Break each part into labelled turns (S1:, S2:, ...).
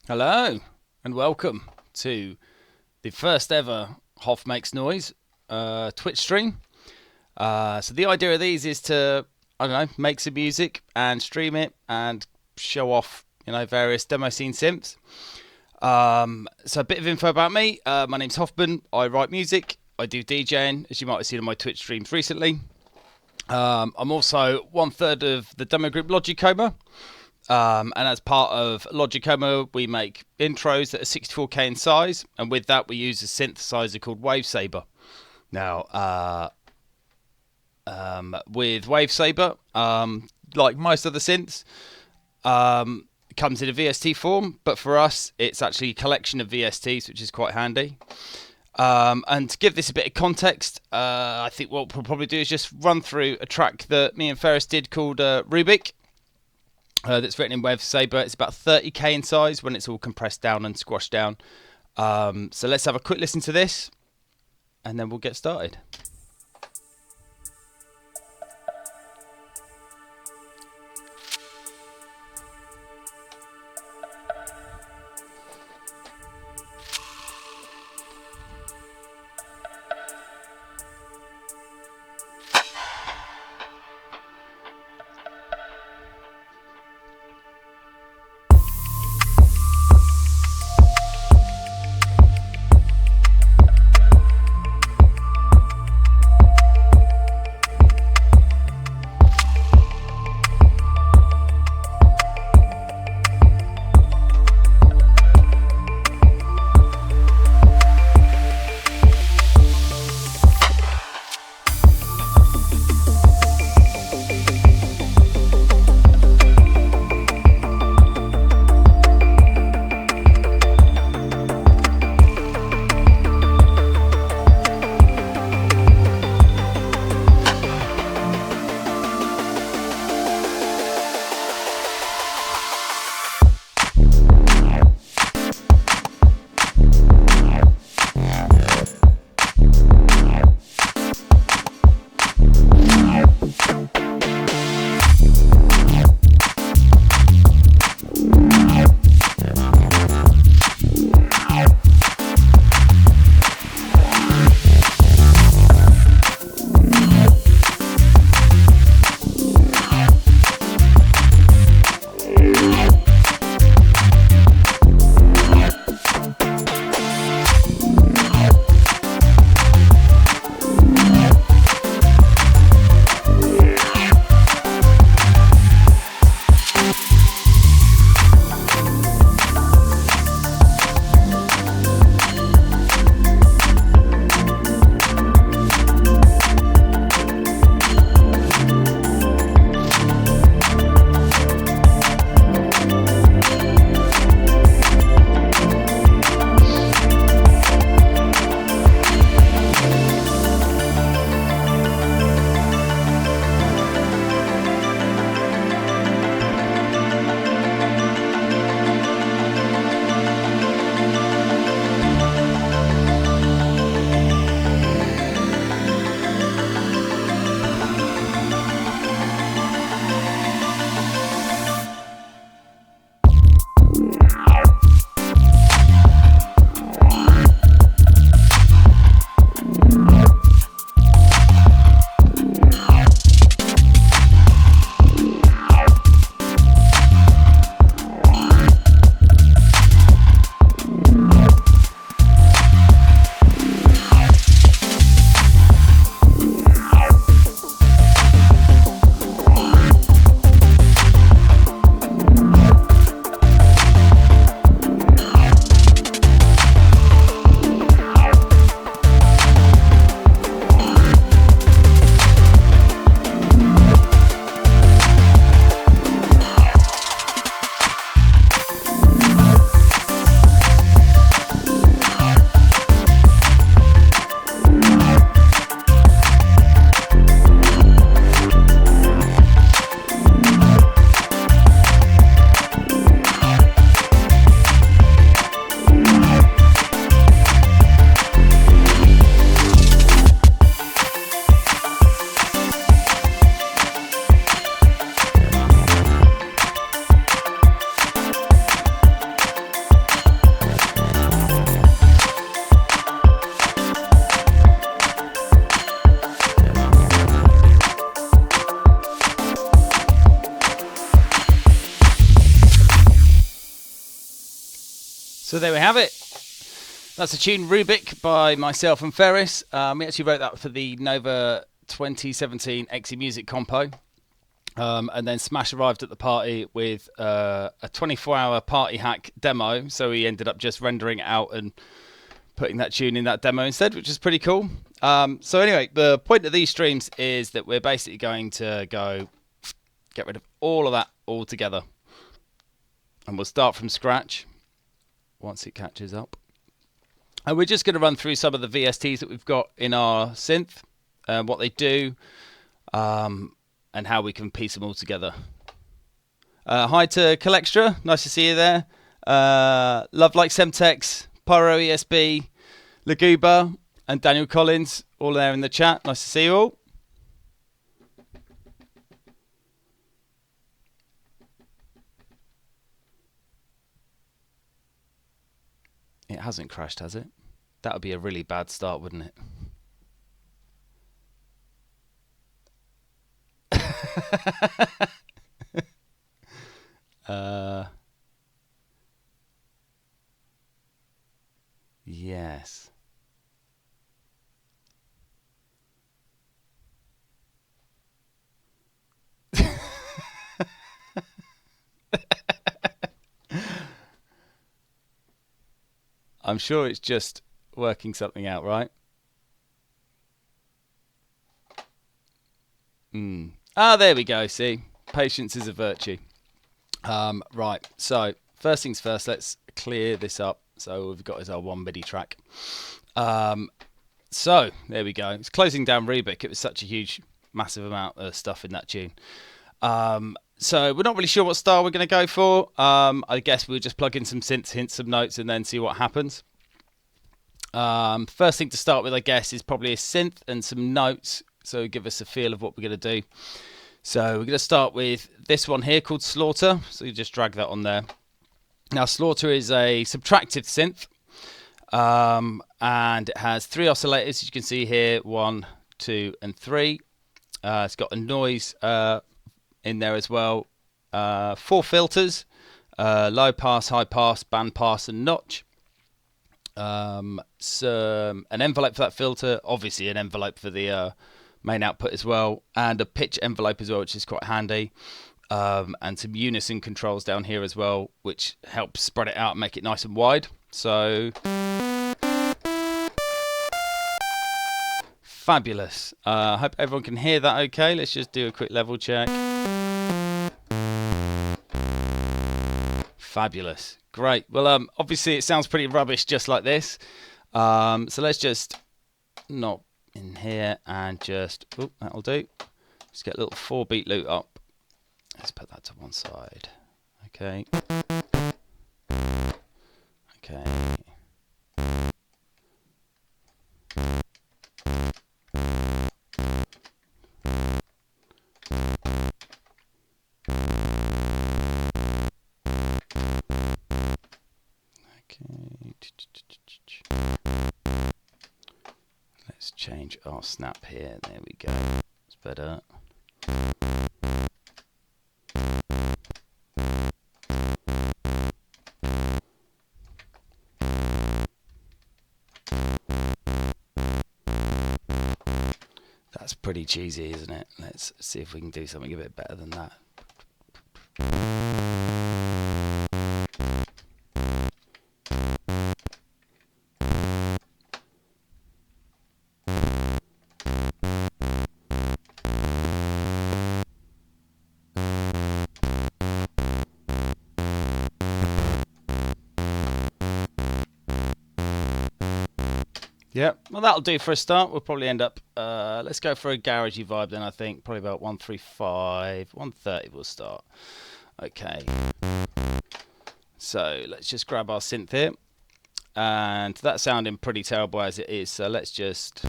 S1: Hello and welcome to the first ever Hoff Makes Noise Twitch stream. So the idea of these is to, I don't know, make some music and stream it and show off, various demo scene synths. So a bit of info about me. My name's Hoffman. I write music. I do DJing, as you might have seen on my Twitch streams recently. I'm also 1/3 of the demo group Logicoma. And as part of Logicoma, we make intros that are 64K in size, and with that we use a synthesizer called Wavesabe. Now, with Wavesabe, like most other synths, it comes in a VST form, but for us it's actually a collection of VSTs, which is quite handy. And to give this a bit of context, I think what we'll probably do is just run through a track that me and Ferris did called Rubik. That's written in Wavesabe. It's about 30k in size when it's all compressed down and squashed down. So let's have a quick listen to this, and then we'll get started. So there we have it. That's a tune, Rubik, by myself and Ferris. We actually wrote that for the Nova 2017 XE Music compo. And then Smash arrived at the party with a 24-hour party hack demo. So he ended up just rendering it out and putting that tune in that demo instead, which is pretty cool. So anyway, the point of these streams is that we're basically going to get rid of all of that altogether. And we'll start from scratch once it catches up. And we're just going to run through some of the VSTs that we've got in our synth, what they do, and how we can piece them all together. Hi to Colextra, nice to see you there. Love Like Semtex, Pyro ESB, Laguba, and Daniel Collins, all there in the chat. Nice to see you all. It hasn't crashed, has it? That would be a really bad start, wouldn't it? Yes. I'm sure it's just working something out, right? Ah, there we go. See, patience is a virtue. Right. So first things first, let's clear this up. So all we've got is our one MIDI track. So there we go. It's closing down Rubik. It was such a huge, massive amount of stuff in that tune. So we're not really sure what style we're going to go for. I guess we'll just plug in some synths, hint some notes, and then see what happens. First thing to start with, I guess, is probably a synth and some notes. So give us a feel of what we're going to do. So we're going to start with this one here called Slaughter. So you just drag that on there. Now Slaughter is a subtractive synth. And it has 3 oscillators, as you can see here, 1, 2, and 3. It's got a noise in there as well. 4 filters, low pass, high pass, band pass, and notch. An envelope for that filter, obviously an envelope for the main output as well, and a pitch envelope as well, which is quite handy. And some unison controls down here as well, which helps spread it out and make it nice and wide. So fabulous. I hope everyone can hear that okay. Let's just do a quick level check. Fabulous. Great. Well, obviously it sounds pretty rubbish just like this. So let's just not in here and just, oh, that'll do. Just get a little 4-beat loop up. Let's put that to one side. Okay. Okay. Let's change our snap here. There we go. It's better. That's pretty cheesy, isn't it? Let's see if we can do something a bit better than that. Yeah, well, that'll do for a start. We'll probably end up, let's go for a garagey vibe then, I think. Probably about 135, 130 we'll start. Okay. So let's just grab our synth here. And that's sounding pretty terrible as it is. So let's just...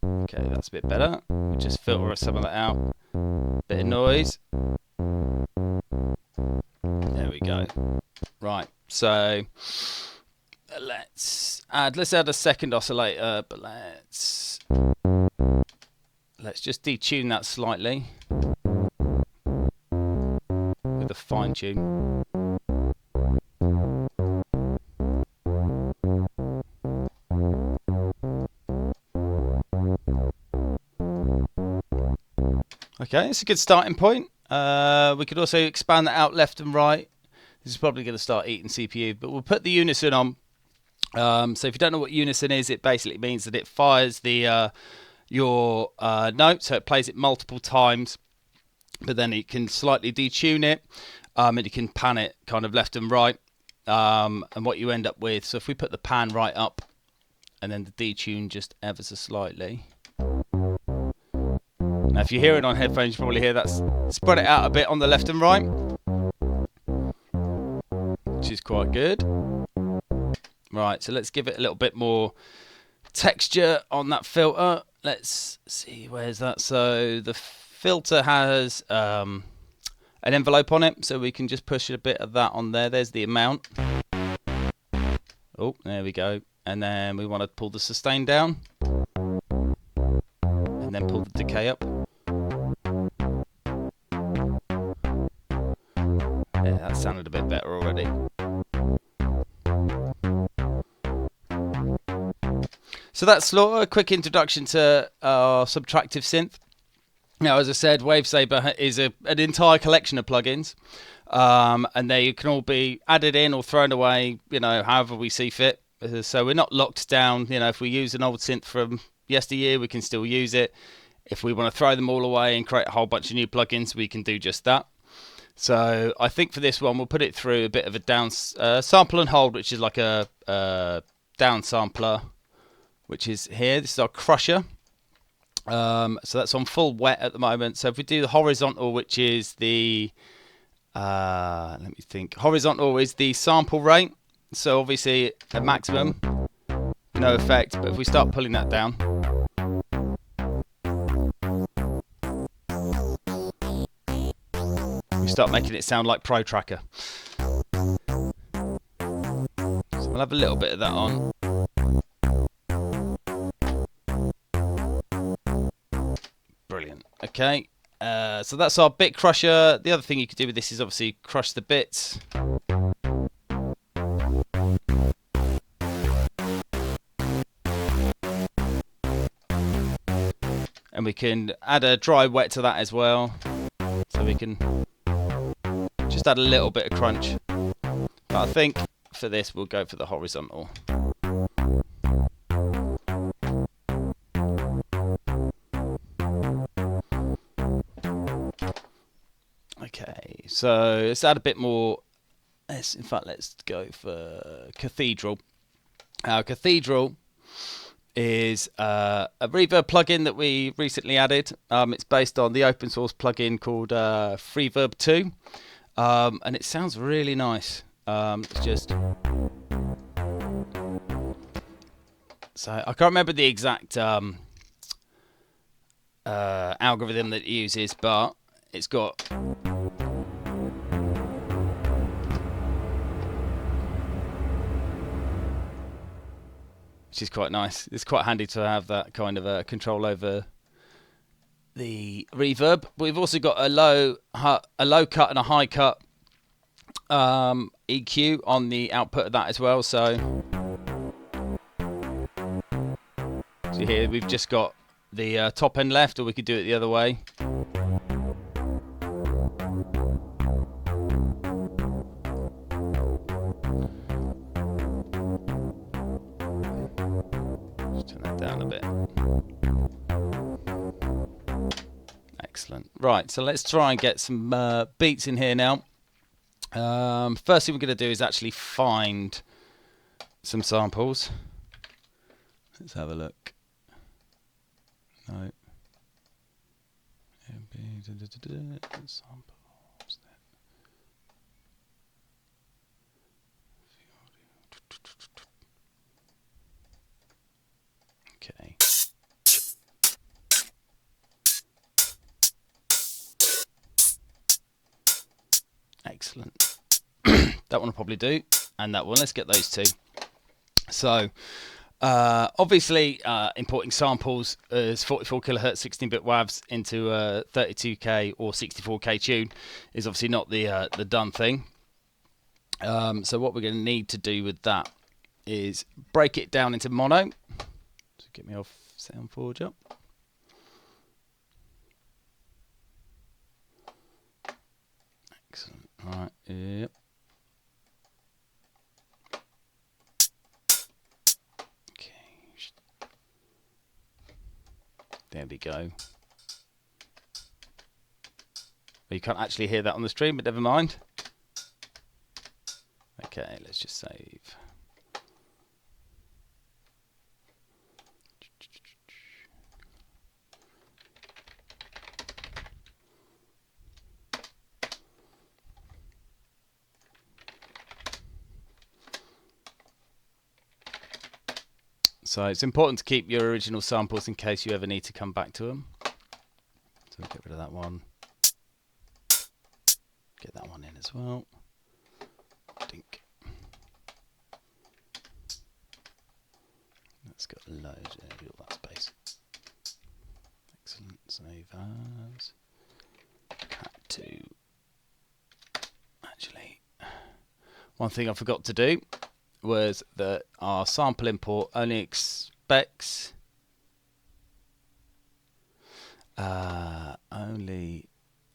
S1: Okay, that's a bit better. We'll just filter some of that out. Bit of noise. There we go. Right. So let's add a second oscillator, but let's just detune that slightly with a of fine tune. Okay, it's a good starting point. We could also expand that out left and right. This is probably going to start eating CPU, but we'll put the unison on. So if you don't know what unison is, it basically means that it fires the your note, so it plays it multiple times, but then it can slightly detune it, and you can pan it kind of left and right, and what you end up with. So if we put the pan right up, and then the detune just ever so slightly. Now, if you hear it on headphones, you probably hear that. Spread it out a bit on the left and right, which is quite good. Right, so let's give it a little bit more texture on that filter. Let's see, where's that? So the filter has an envelope on it, so we can just push a bit of that on there. There's the amount. Oh, there we go. And then we want to pull the sustain down, and then pull the decay up. Yeah, that sounded a bit better already. So that's a quick introduction to our subtractive synth. Now, as I said, Wavesabe is an entire collection of plugins, and they can all be added in or thrown away, however we see fit. So we're not locked down. If we use an old synth from yesteryear, we can still use it. If we want to throw them all away and create a whole bunch of new plugins, we can do just that. So I think for this one, we'll put it through a bit of a down sample and hold, which is like a down sampler, which is here. This is our crusher. So that's on full wet at the moment. So if we do the horizontal, which is the let me think. Horizontal is the sample rate. So obviously at maximum, no effect. But if we start pulling that down, we start making it sound like Pro Tracker. So we'll have a little bit of that on. Brilliant. Okay, so that's our bit crusher. The other thing you could do with this is obviously crush the bits. And we can add a dry wet to that as well. So we can just add a little bit of crunch. But I think for this we'll go for the horizontal. Okay, so let's add a bit more. Let's go for Cathedral. Cathedral is a reverb plugin that we recently added. It's based on the open source plugin called Freeverb 2, and it sounds really nice. It's just so I can't remember the exact algorithm that it uses, but it's got which is quite nice. It's quite handy to have that kind of control over the reverb. We've also got a low cut and a high cut EQ on the output of that as well. So here we've just got the top end left, or we could do it the other way. Down a bit. Excellent. Right, so let's try and get some beats in here now. First thing we're going to do is actually find some samples. Let's have a look. No. Samples. Okay. Excellent. That one will probably do, and that one. Let's get those two. So Obviously, importing samples as 44 kilohertz 16-bit WAVs into a 32K or 64K tune is obviously not the done thing. So what we're going to need to do with that is break it down into mono. So get me off SoundForge up. Excellent. Right. Yep. There we go. You can't actually hear that on the stream, but never mind. Okay, let's just save. So it's important to keep your original samples in case you ever need to come back to them. So we'll get rid of that one. Get that one in as well. Dink. That's got loads. All that space. Excellent. Save as. Cat 2. Actually, one thing I forgot to do was that our sample import only expects only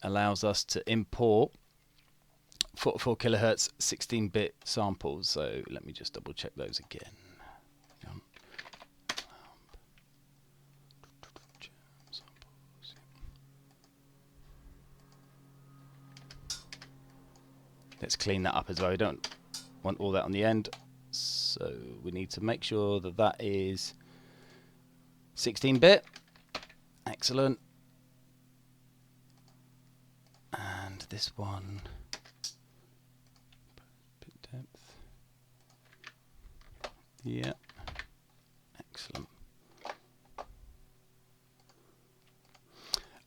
S1: allows us to import 44 kilohertz 16-bit samples. So let me just double check those again. Let's clean that up as well. We don't want all that on the end. So we need to make sure that that is 16-bit. Excellent. And this one, bit depth. Yeah. Excellent.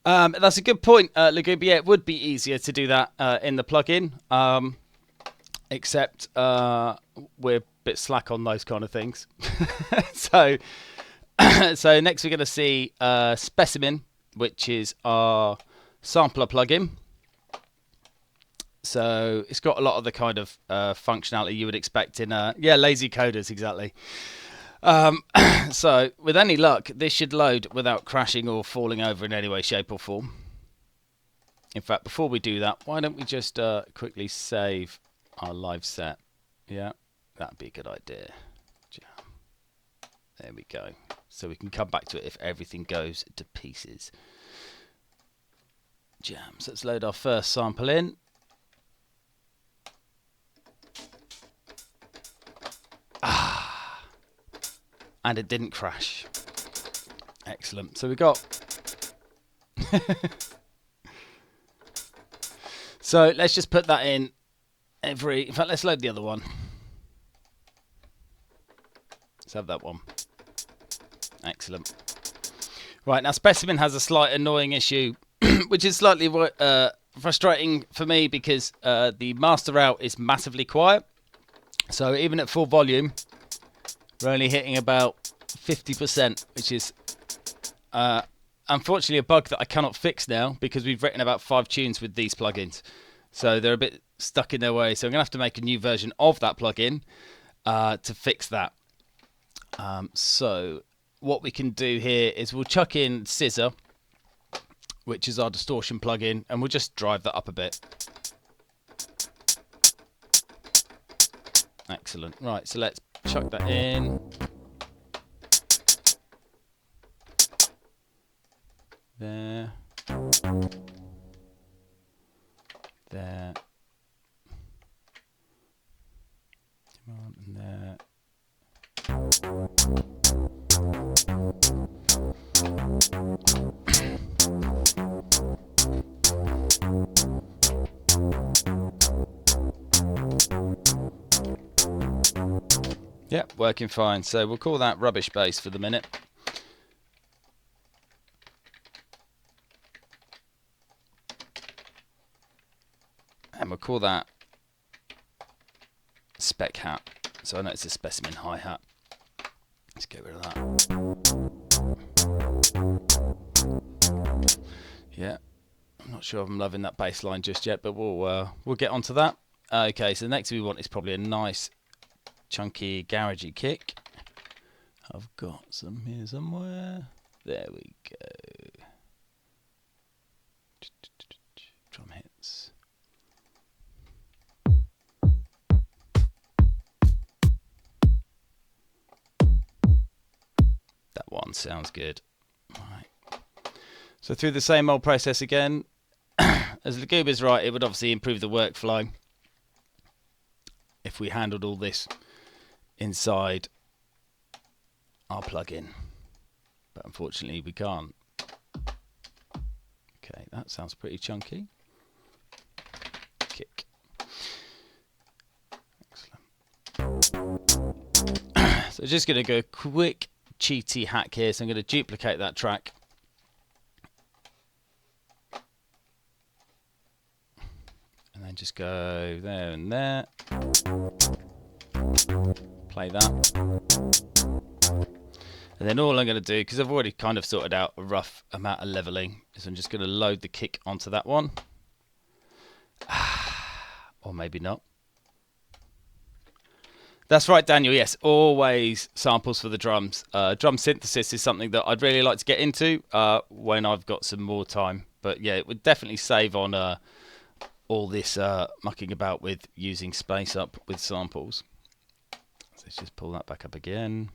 S1: That's a good point, Lagoob. Yeah, it would be easier to do that in the plugin, except we're a bit slack on those kind of things. So next we're going to see Specimen, which is our sampler plugin. So it's got a lot of the kind of functionality you would expect in lazy coders, exactly. So with any luck, this should load without crashing or falling over in any way, shape or form. In fact, before we do that, why don't we just quickly save our live set? Yeah, that'd be a good idea. Jam. There we go. So we can come back to it if everything goes to pieces. Jam. So let's load our first sample in. And it didn't crash. Excellent. So we got... So let's just put that in every... In fact, let's load the other one. Let's have that one. Excellent. Right, now Specimen has a slight annoying issue, which is slightly frustrating for me because the master out is massively quiet. So even at full volume, we're only hitting about 50%, which is unfortunately a bug that I cannot fix now because we've written about 5 tunes with these plugins. So they're a bit stuck in their way. So I'm going to have to make a new version of that plugin to fix that. So what we can do here is we'll chuck in Scissor, which is our distortion plugin, and we'll just drive that up a bit. Excellent. Right, so let's chuck that in. There. There. Come on, and there. Yep, working fine. So we'll call that rubbish bass for the minute. And we'll call that spec hat. So I know it's a Specimen hi-hat. Let's get rid of that. Yeah, I'm not sure I'm loving that bass line just yet, but we'll get onto that. Okay, so the next thing we want is probably a nice chunky garagey kick. I've got some here somewhere. There we go. Drum hits. That one sounds good. Right. So through the same old process again. As Laguba's right, it would obviously improve the workflow if we handled all this inside our plugin, but unfortunately we can't. Okay, that sounds pretty chunky. Kick. Excellent. So just going to go quick cheaty hack here. So I'm going to duplicate that track. And then just go there and there. Play that. And then all I'm going to do, because I've already kind of sorted out a rough amount of leveling, is I'm just going to load the kick onto that one. Or maybe not. That's right, Daniel. Yes, always samples for the drums. Drum synthesis is something that I'd really like to get into when I've got some more time. But yeah, it would definitely save on all this mucking about with using space up with samples. So let's just pull that back up again.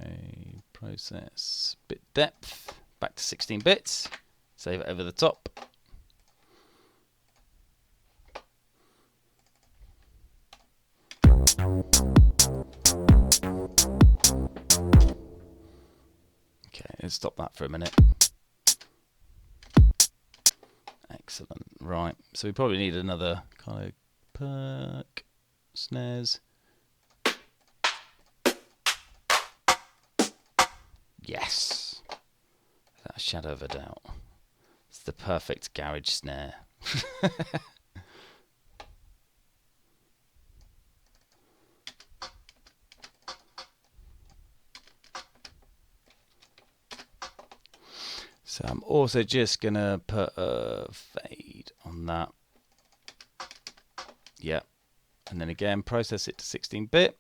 S1: Okay, process, bit depth, back to 16 bits, save it over the top. Okay, let's stop that for a minute. Excellent, right, so we probably need another kind of perk, snares. Yes, without a shadow of a doubt. It's the perfect garage snare. So I'm also just going to put a fade on that. Yep. And then again, process it to 16-bit.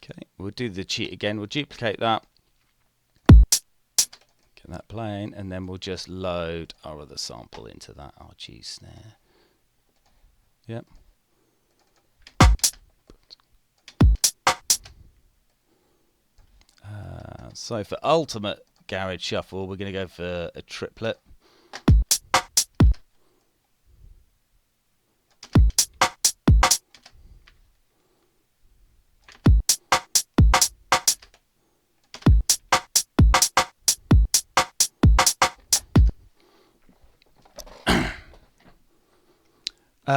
S1: Okay, we'll do the cheat again. We'll duplicate that, get that playing, and then we'll just load our other sample into that RG snare. Yep. So for ultimate garage shuffle, we're going to go for a triplet.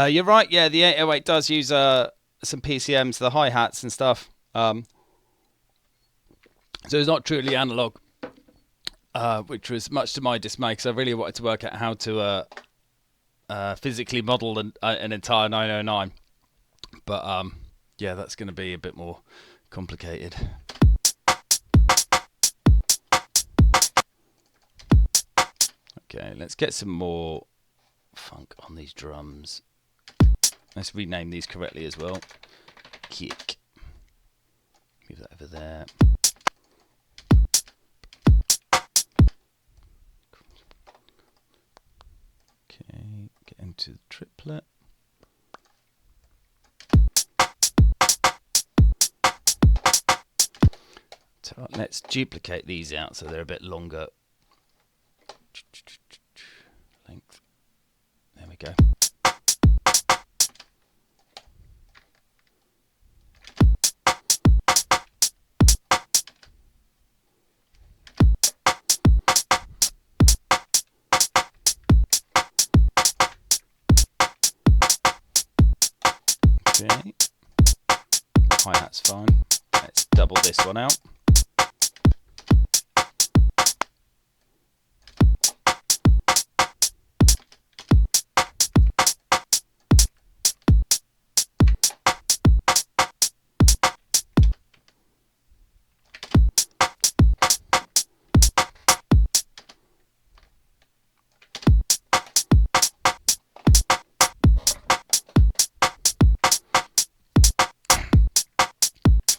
S1: You're right, yeah, the 808 does use some PCMs, the hi-hats and stuff. So it's not truly analog, which was much to my dismay, because I really wanted to work out how to physically model an entire 909. But yeah, that's going to be a bit more complicated. Okay, let's get some more funk on these drums. Let's rename these correctly as well. Kick. Move that over there. Okay, get into the triplet. So let's duplicate these out so they're a bit longer. Length. There we go. Okay. Hi-hat's fine. Let's double this one out.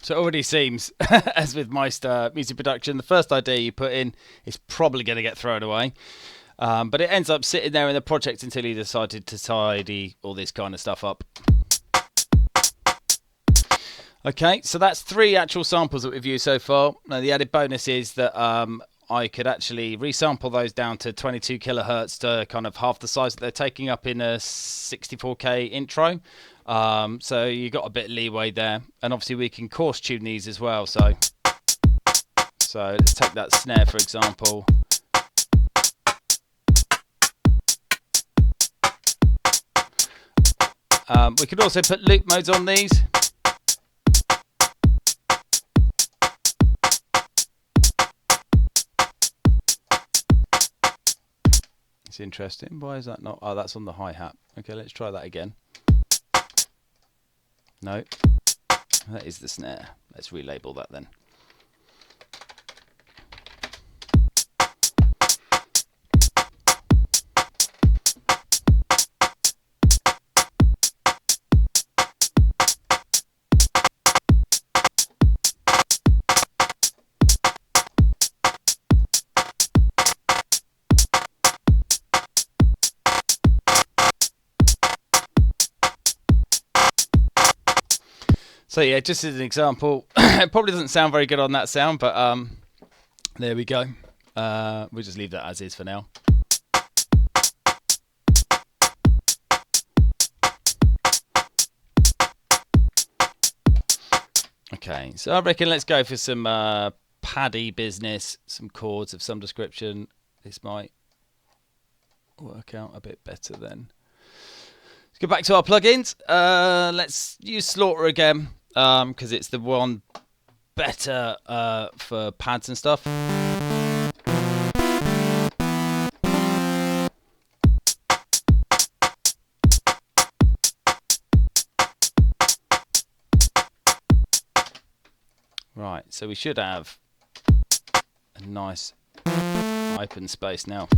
S1: So it already seems, as with most music production, the first idea you put in is probably going to get thrown away. But it ends up sitting there in the project until you decided to tidy all this kind of stuff up. Okay, so that's 3 actual samples that we've used so far. Now the added bonus is that I could actually resample those down to 22 kilohertz to kind of half the size that they're taking up in a 64K intro. So you got a bit of leeway there, and obviously we can coarse tune these as well. So let's take that snare for example. We could also put loop modes on these. It's interesting. Why is that not? Oh, that's on the hi-hat. Okay, let's try that again. No, that is the snare. Let's relabel that then. So yeah, just as an example, it probably doesn't sound very good on that sound, but there we go. We'll just leave that as is for now. Okay, so I reckon let's go for some paddy business, some chords of some description. This might work out a bit better then. Let's go back to our plugins. Let's use Slaughter again, because it's the one better for pads and stuff. Right, so we should have a nice open space now.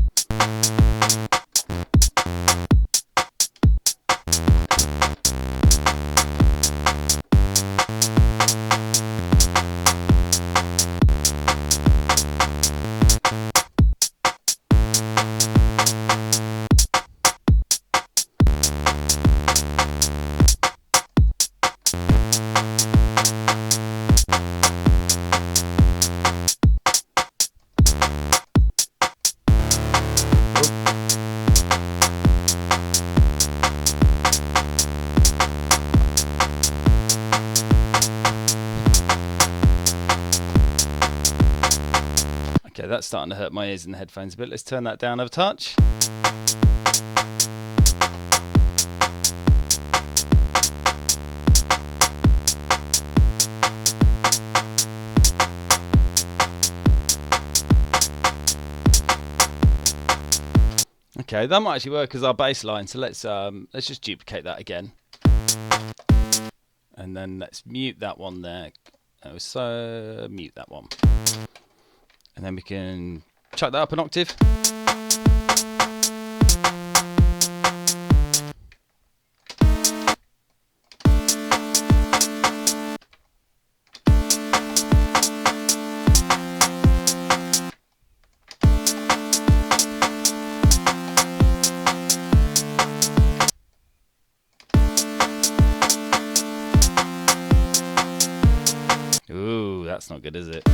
S1: Okay, that's starting to hurt my ears in the headphones a bit. Let's turn that down a touch. Okay, that might actually work as our bass line, so let's just duplicate that again. And then let's mute that one there. So mute that one. And then we can chuck that up an octave. Ooh, that's not good, is it?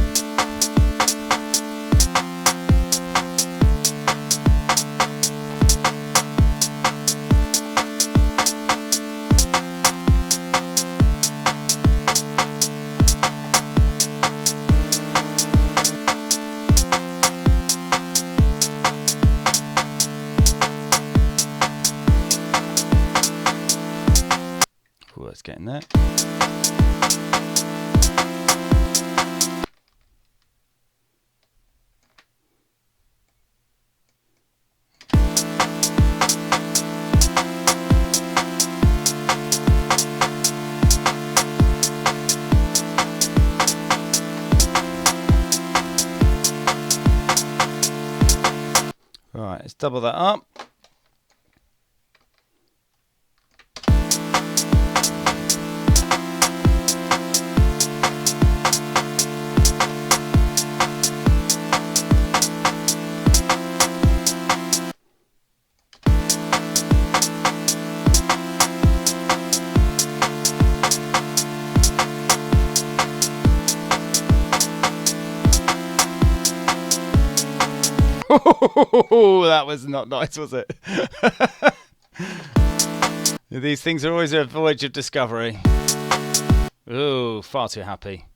S1: let's get in there. Right, let's double that up. That was not nice, was it? These things are always a voyage of discovery. Ooh, far too happy.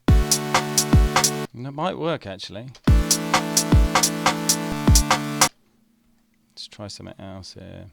S1: That might work, actually. Let's try something else here.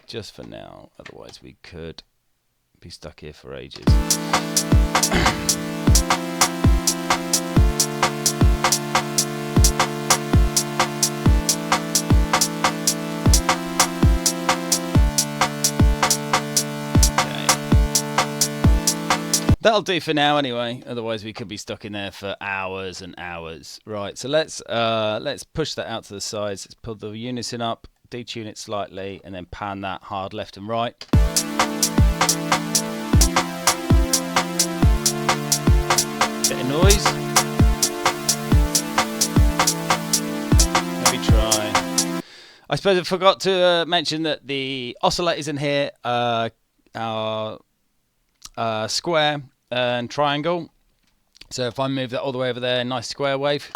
S1: Just for now, otherwise we could be stuck here for ages. That'll do for now anyway, otherwise we could be stuck in there for hours and hours. Right, so let's push that out to the sides. Let's pull the unison up, detune it slightly, and then pan that hard left and right. Bit of noise. Maybe try. I suppose I forgot to mention that the oscillators in here are square and triangle. So if I move that all the way over there, nice square wave.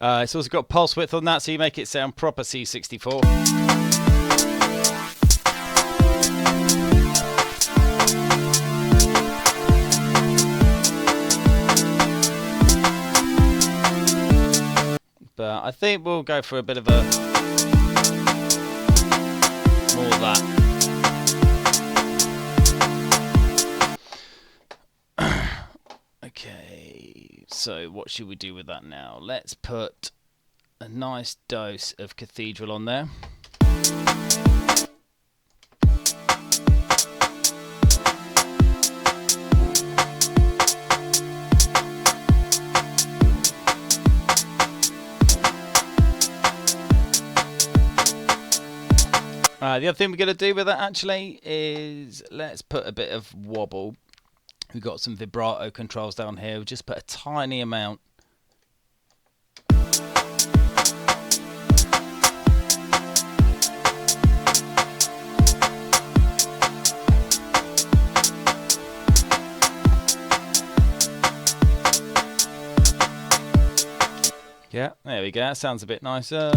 S1: It's also got pulse width on that, so you make it sound proper C64. But I think we'll go for a bit of a more of that. Okay, so what should we do with that now? Let's put a nice dose of Cathedral on there. The other thing we're going to do with that actually is let's put a bit of wobble. We've got some vibrato controls down here. We'll just put a tiny amount. Yeah, there we go. That sounds a bit nicer.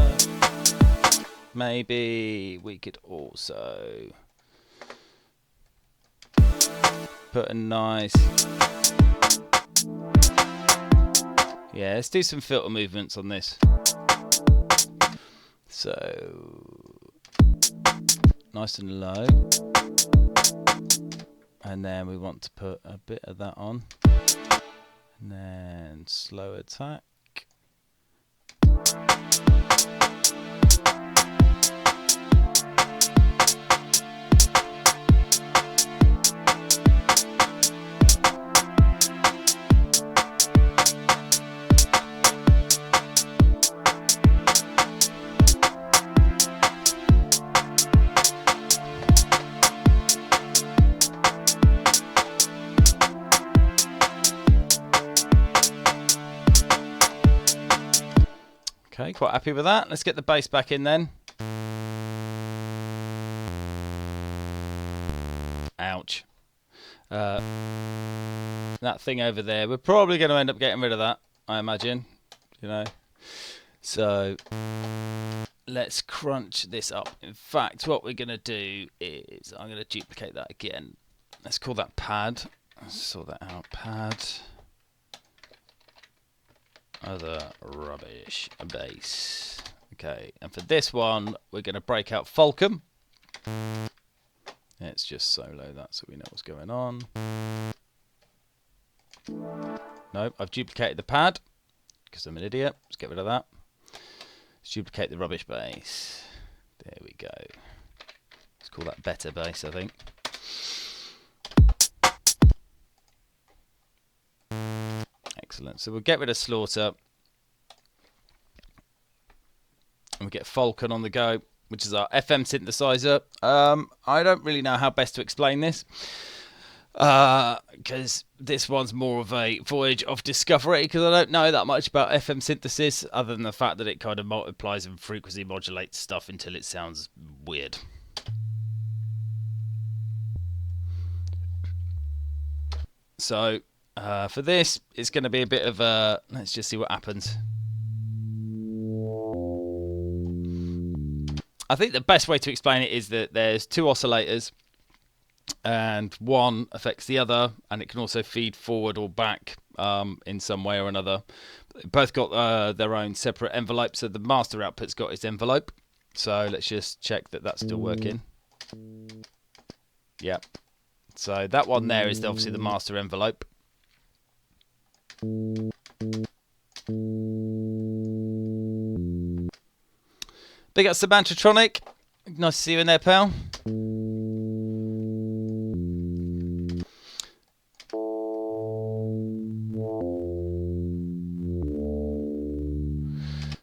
S1: Maybe we could also put a nice... Yeah, let's do some filter movements on this. So, nice and low. And then we want to put a bit of that on. And then slow attack. Okay, quite happy with that. Let's get the bass back in then. Ouch. That thing over there, we're probably going to end up getting rid of that, I imagine. You know. So let's crunch this up. In fact, what we're going to do is I'm going to duplicate that again. Let's call that pad. Let's sort that out. Pad. Other rubbish bass. Okay, and for this one, we're going to break out Fulcrum. Let's just solo that so we know what's going on. Nope, I've duplicated the pad because I'm an idiot. Let's get rid of that. Let's duplicate the rubbish bass. There we go. Let's call that better bass, I think. Excellent. So we'll get rid of Slaughter. And we get Falcon on the go, which is our FM synthesizer. I don't really know how best to explain this. Because this one's more of a voyage of discovery, because I don't know that much about FM synthesis other than the fact that it kind of multiplies and frequency modulates stuff until it sounds weird. So for this, it's going to be a bit of a... Let's just see what happens. I think the best way to explain it is that there's two oscillators and one affects the other, and it can also feed forward or back in some way or another. Both got their own separate envelope, so the master output's got its envelope. So let's just check that that's still working. Yep. So that one there is obviously the master envelope. Big up Sabantratronic. Nice to see you in there, pal.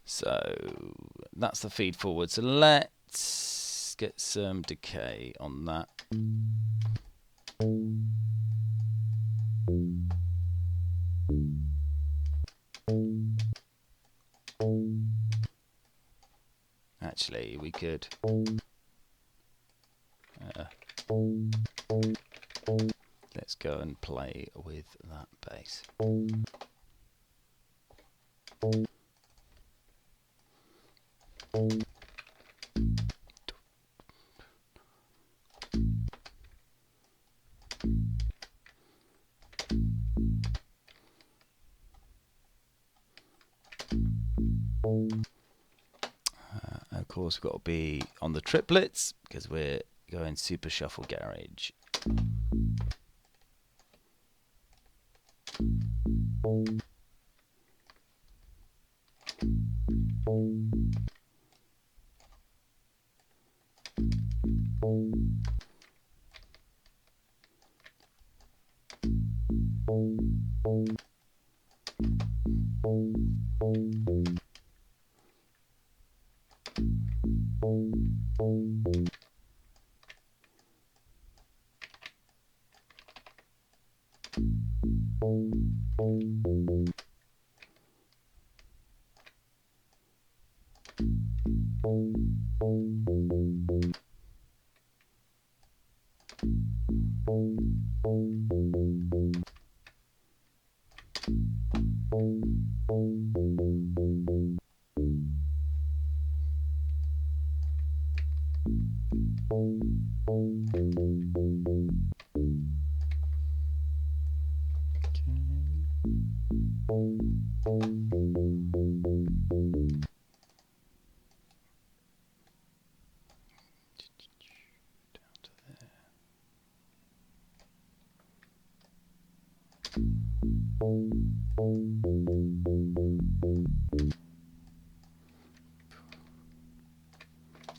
S1: So that's the feed forward. So let's get some decay on that. Actually, we could let's go and play with that bass. Of course, we've got to be on the triplets because we're going super shuffle garage.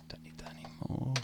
S1: Don't need that anymore.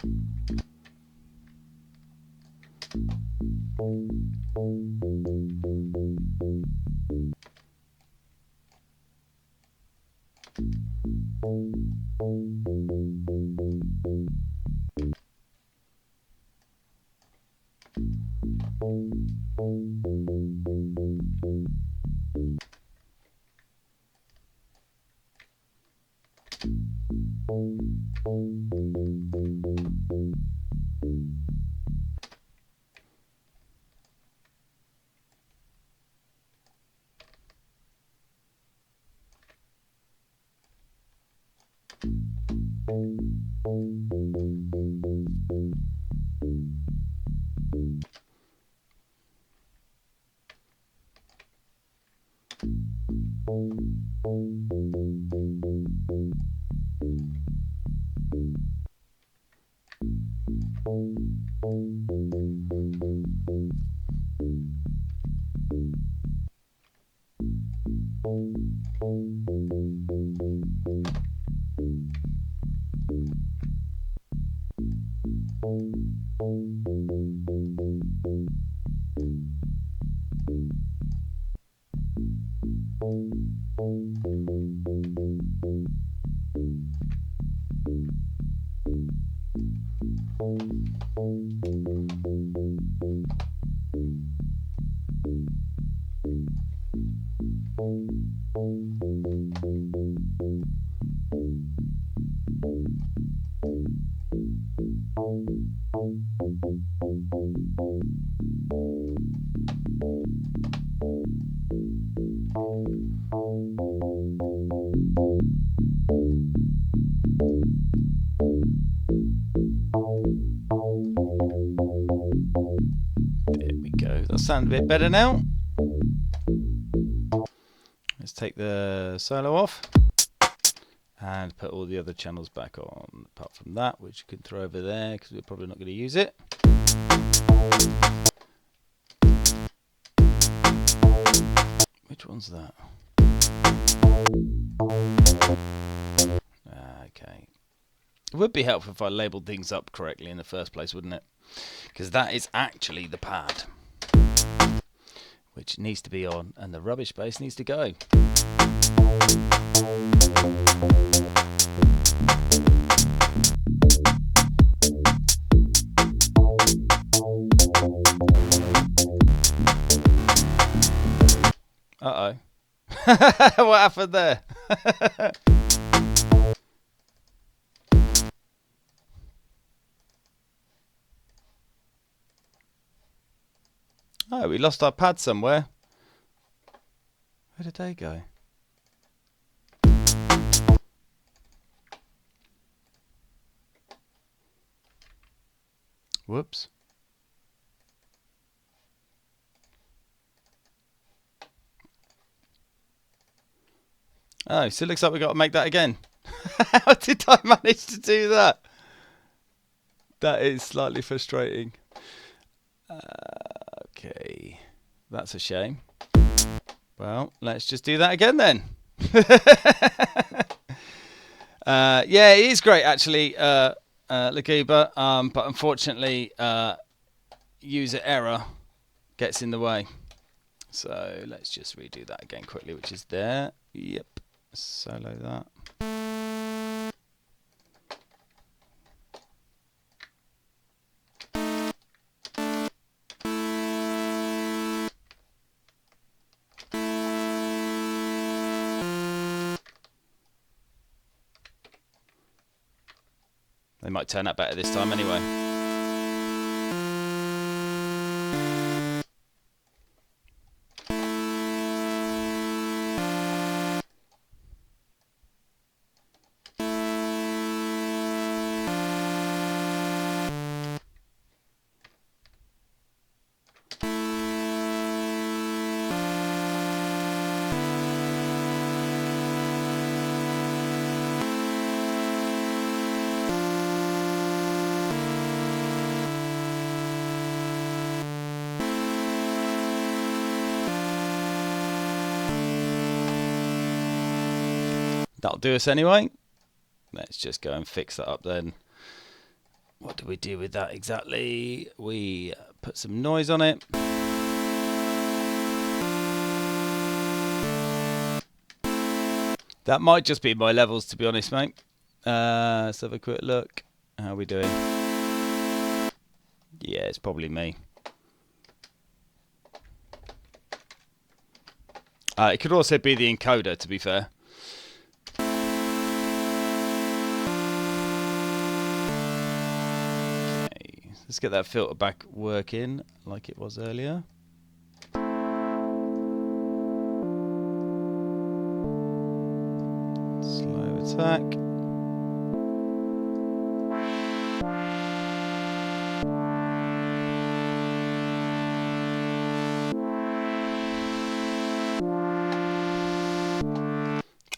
S1: Sound a bit better now. Let's take the solo off and put all the other channels back on, apart from that, which you can throw over there because we're probably not going to use it. Which one's that? Okay. It would be helpful if I labelled things up correctly in the first place, wouldn't it? Because that is actually the pad, which needs to be on, and the rubbish bass needs to go. Uh-oh. What happened there? Oh, we lost our pad somewhere. Where did they go? Whoops. Oh, so it looks like we've got to make that again. How did I manage to do that? That is slightly frustrating. Okay, that's a shame. Well, let's just do that again then. Yeah, it is great actually, Logicoma, but unfortunately, user error gets in the way. So let's just redo that again quickly, which is there. Yep, solo that. They might turn out better this time anyway. That'll do us anyway. Let's just go and fix that up then. What do we do with that exactly? We put some noise on it. That might just be my levels, to be honest, mate. Let's have a quick look. How are we doing? Yeah, it's probably me. It could also be the encoder, to be fair. Let's get that filter back working like it was earlier. Slow attack.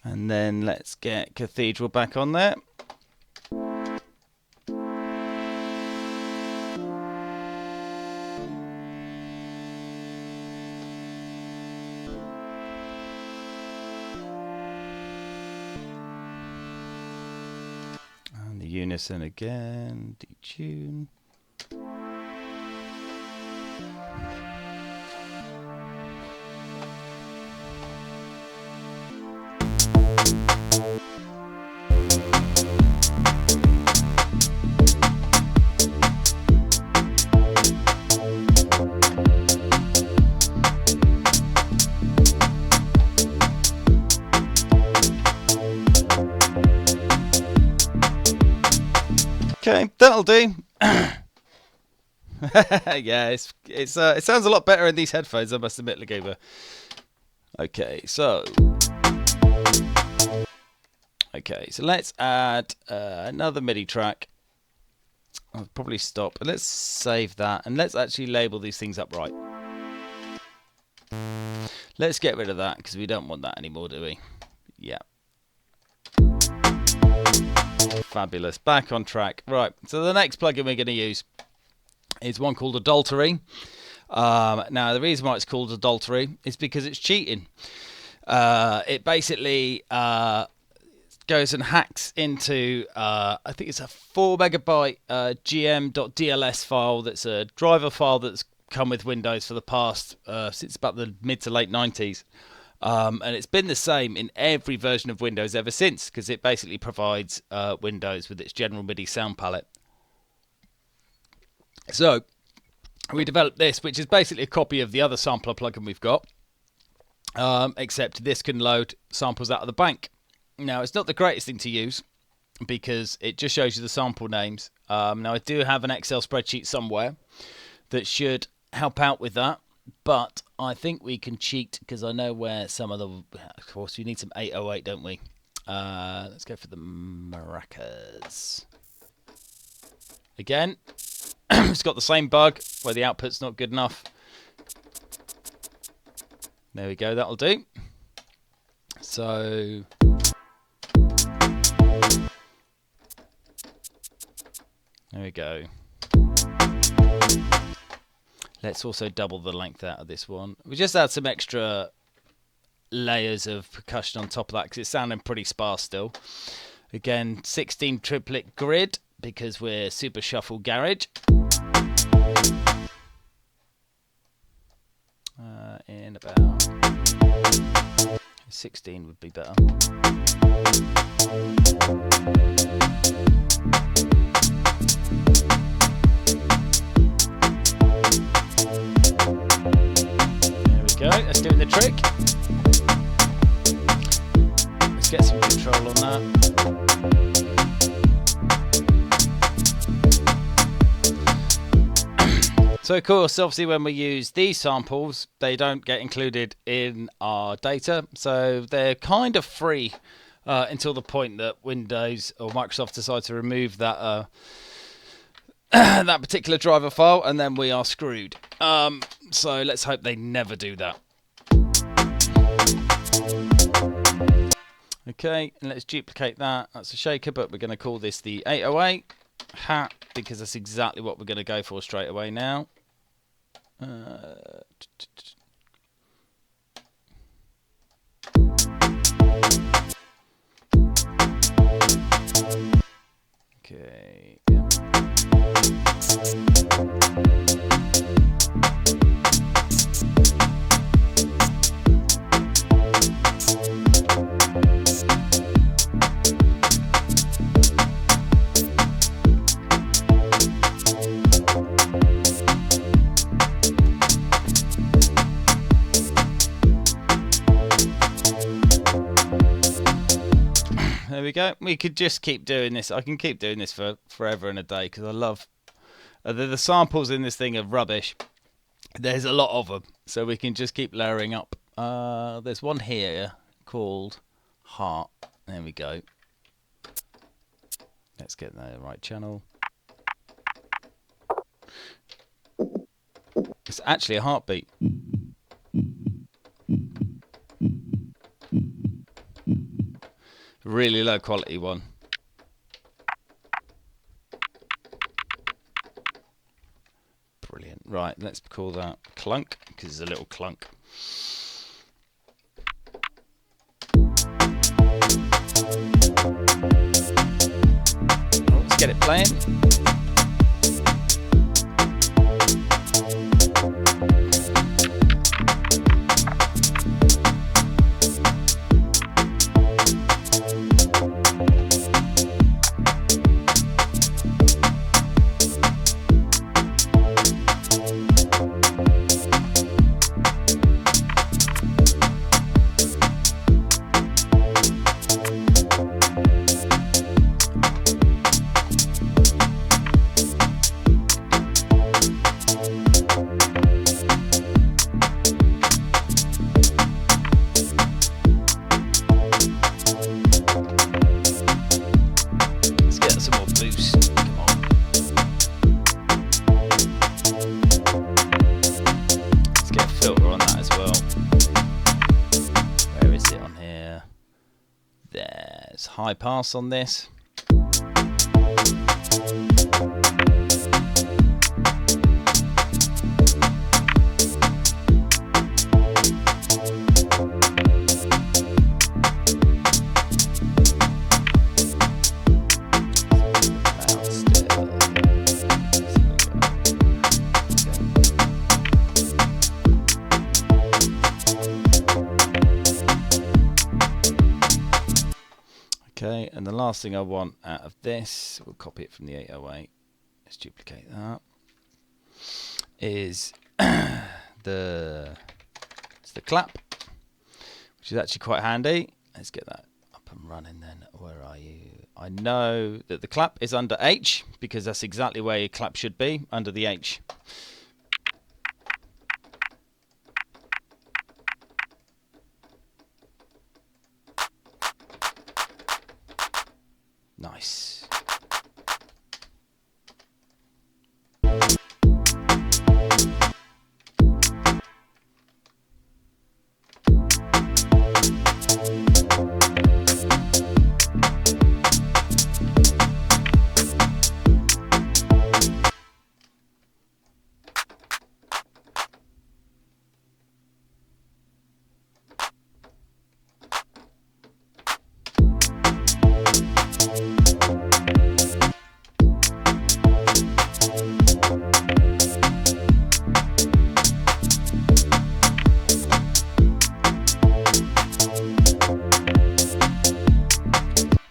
S1: And then let's get Cathedral back on there. And the unison again, detune. Okay, that'll do. Yeah, it sounds a lot better in these headphones, I must admit, Logicoma. Okay, so let's add another MIDI track. I'll probably stop. Let's save that, and let's actually label these things up right. Let's get rid of that because we don't want that anymore, do we? Yeah. Fabulous. Back on track. Right. So the next plugin we're going to use is one called Adultery. Now, the reason why it's called Adultery is because it's cheating. It basically goes and hacks into, I think it's a 4 megabyte gm.dls file that's a driver file that's come with Windows for the past, since about the mid to late 90s. And it's been the same in every version of Windows ever since, because it basically provides Windows with its general MIDI sound palette. So we developed this, which is basically a copy of the other sampler plugin we've got, except this can load samples out of the bank. Now, it's not the greatest thing to use because it just shows you the sample names. Now, I do have an Excel spreadsheet somewhere that should help out with that. But I think we can cheat because I know where some of the... Of course, we need some 808, don't we? Let's go for the maracas. Again, it's got the same bug where the output's not good enough. There we go, that'll do. So... there we go. Let's also double the length out of this one. We just add some extra layers of percussion on top of that because it's sounding pretty sparse still. Again, 16 triplet grid because we're Super Shuffle Garage. In about 16 would be better. Go, that's doing the trick. Let's get some control on that. So of course, obviously when we use these samples, they don't get included in our data, so they're kind of free until the point that Windows or Microsoft decide to remove that that particular driver file, and then we are screwed. So let's hope they never do that. Okay, and let's duplicate that. That's a shaker, but we're going to call this the 808 hat because that's exactly what we're going to go for straight away now. Okay. Yeah. There we go. We could just keep doing this. I can keep doing this for forever and a day because I love The samples in this thing are rubbish. There's a lot of them, so we can just keep layering up. There's one here called Heart. There we go. Let's get the right channel. It's actually a heartbeat. Really low quality one. Brilliant. Right, let's call that clunk, because it's a little clunk. Let's get it playing. High pass on this. Okay, and the last thing I want out of this, we'll copy it from the 808. Let's duplicate that. Is the clap, which is actually quite handy. Let's get that up and running then. Where are you? I know that the clap is under H, because that's exactly where your clap should be, under the H. Nice.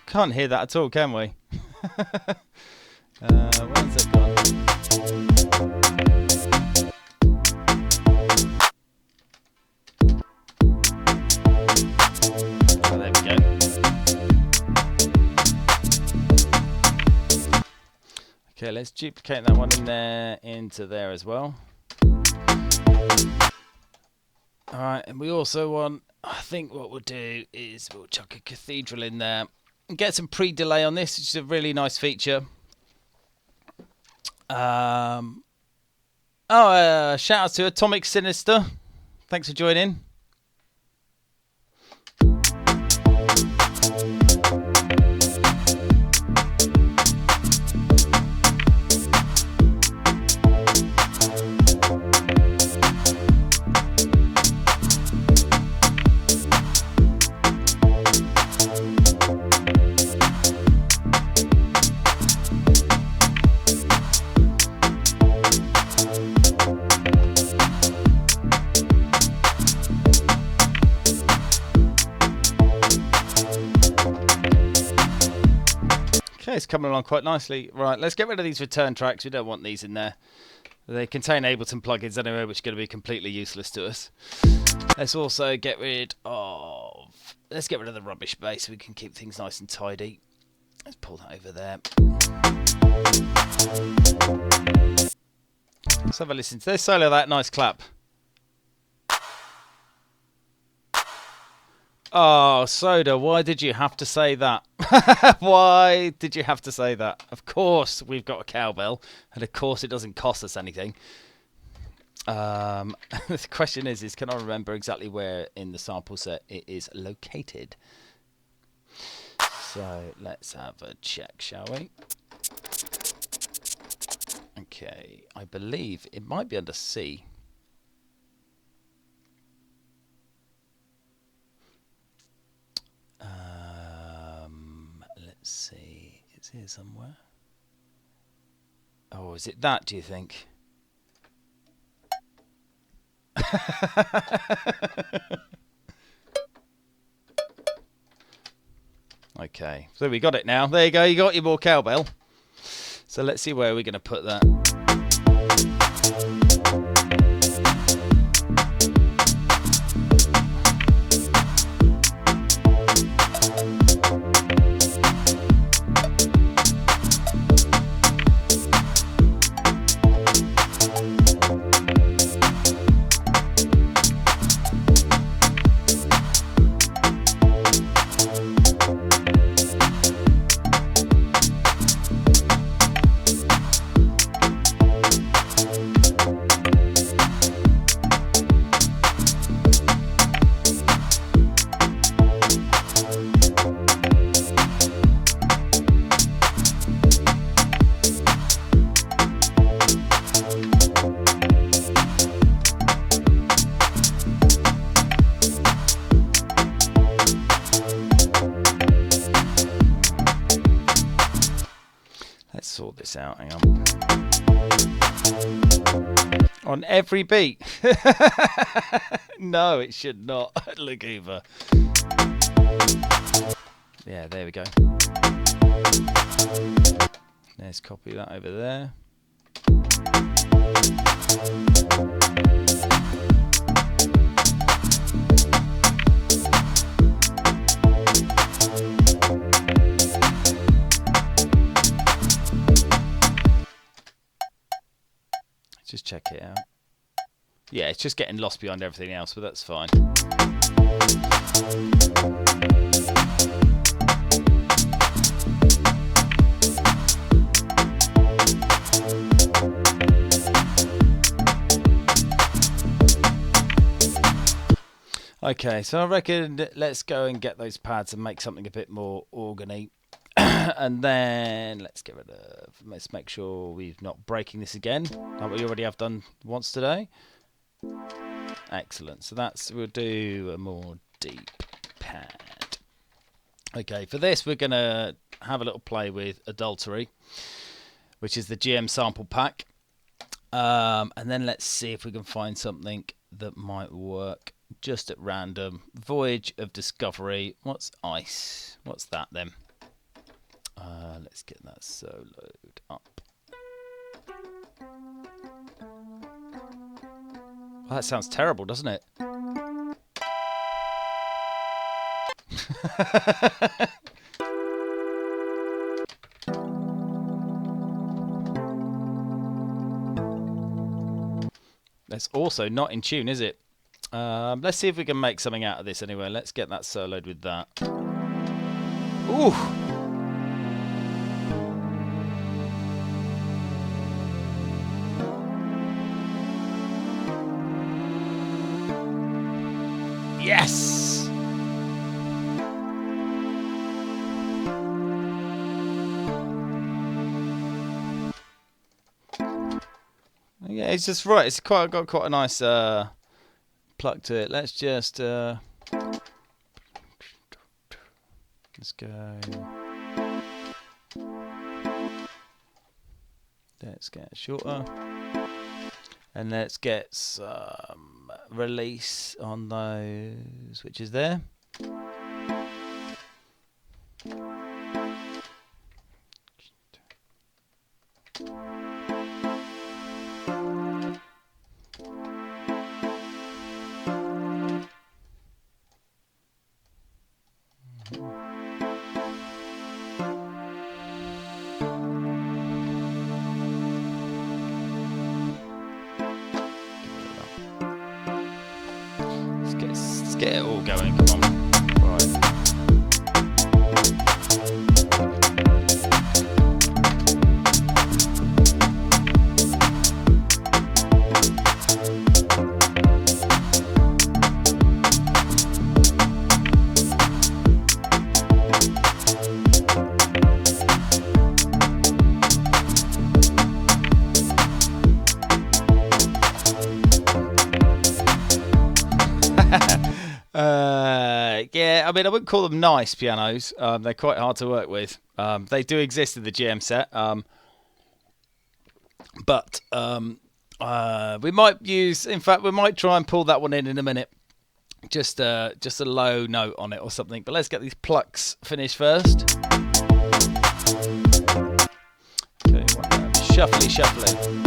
S1: Can't hear that at all, can we? Where's it gone? Oh, there we go. Okay, let's duplicate that one in there into there as well. Alright, and we also want, I think what we'll do is we'll chuck a cathedral in there. And get some pre-delay on this, which is a really nice feature. Shout out to Atomic Sinister. Thanks for joining. It's coming along quite nicely. Right, let's get rid of these return tracks. We don't want these in there. They contain Ableton plugins anyway, which are going to be completely useless to us. Let's also get rid of... Let's get rid of the rubbish bass so we can keep things nice and tidy. Let's pull that over there. Let's have a listen to this solo, that nice clap. Oh, Soda, why did you have to say that? Why did you have to say that? Of course we've got a cowbell, and of course it doesn't cost us anything. The question is can I remember exactly where in the sample set it is located? So let's have a check, shall we? Okay, I believe it might be under C. Let's see, it's here somewhere. Oh, is it that, do you think? Okay, so we got it now. There you go, you got your more cowbell. So let's see where we're going to put that. Let's sort this out, hang on. On every beat. No, it should not. Logicoma. Yeah, there we go. Let's copy that over there. Just check it out. Yeah, it's just getting lost behind everything else, but that's fine. Okay, so I reckon let's go and get those pads and make something a bit more organy. And then let's make sure we're not breaking this again, like we already have done once today. Excellent. So we'll do a more deep pad. Okay, for this we're going to have a little play with Adultery, which is the GM sample pack. And then let's see if we can find something that might work just at random. Voyage of Discovery. What's Ice? What's that then? Let's get that soloed up. Well, that sounds terrible, doesn't it? That's also not in tune, is it? Let's see if we can make something out of this anyway. Let's get that soloed with that. Ooh! Yes! Yeah, it's just right. It's got quite a nice pluck to it. Let's just let's go. Let's get shorter, and let's get some release on those switches there. get it all going, come on. Right. Yeah, I mean, I wouldn't call them nice pianos. They're quite hard to work with. They do exist in the GM set, but we might use. In fact, we might try and pull that one in a minute. Just a low note on it or something. But let's get these plucks finished first. Okay, shuffly.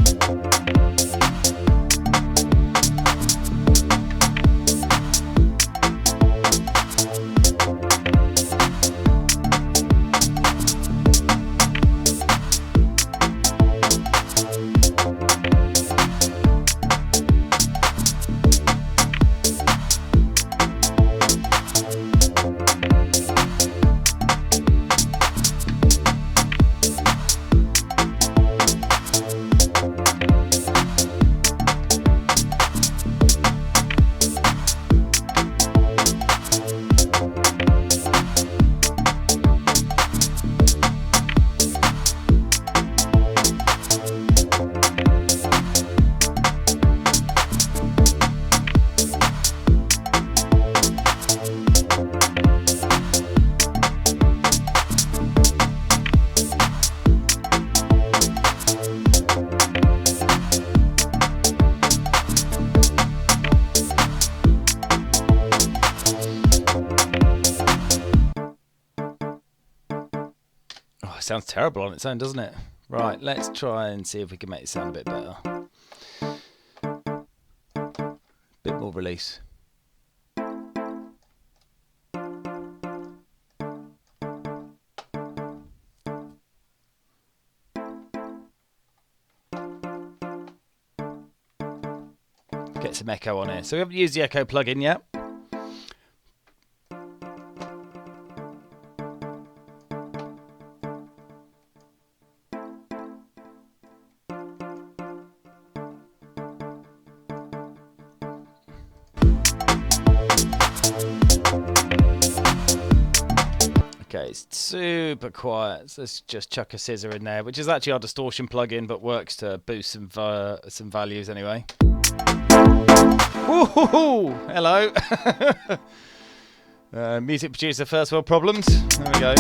S1: Sounds terrible on its own, doesn't it? Right, let's try and see if we can make it sound a bit better. Bit more release. Get some echo on here. So we haven't used the echo plugin yet. Okay, it's super quiet, so let's just chuck a scissor in there, which is actually our distortion plugin, but works to boost some values anyway. Woohoo! Hello! Music producer first world problems. There we go.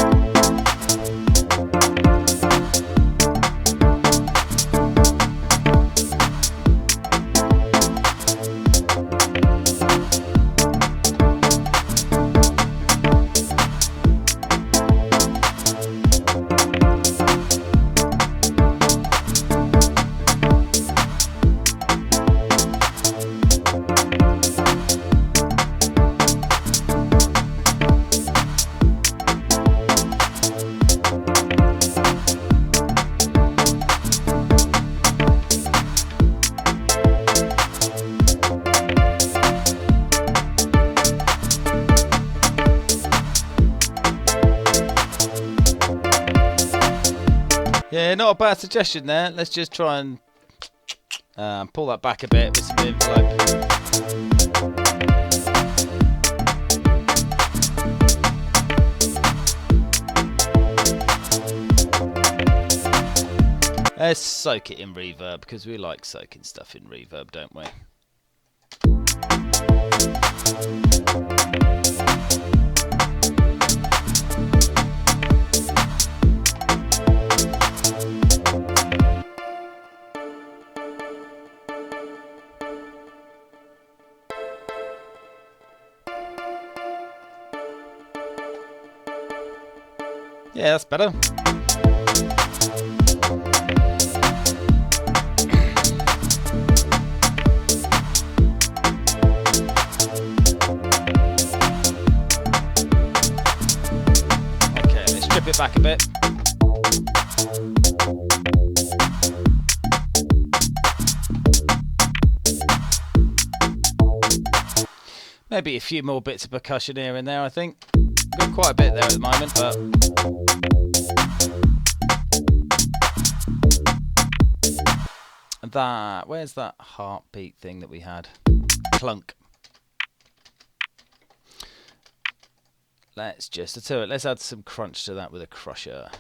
S1: Yeah, not a bad suggestion there. Let's just try and pull that back a bit with some envelope. Let's soak it in reverb, because we like soaking stuff in reverb, don't we? Yeah, that's better. Okay, let's strip it back a bit. Maybe a few more bits of percussion here and there, I think. Got quite a bit there at the moment, but... that... where's that heartbeat thing that we had? Clunk. Let's just... let's add some crunch to that with a crusher.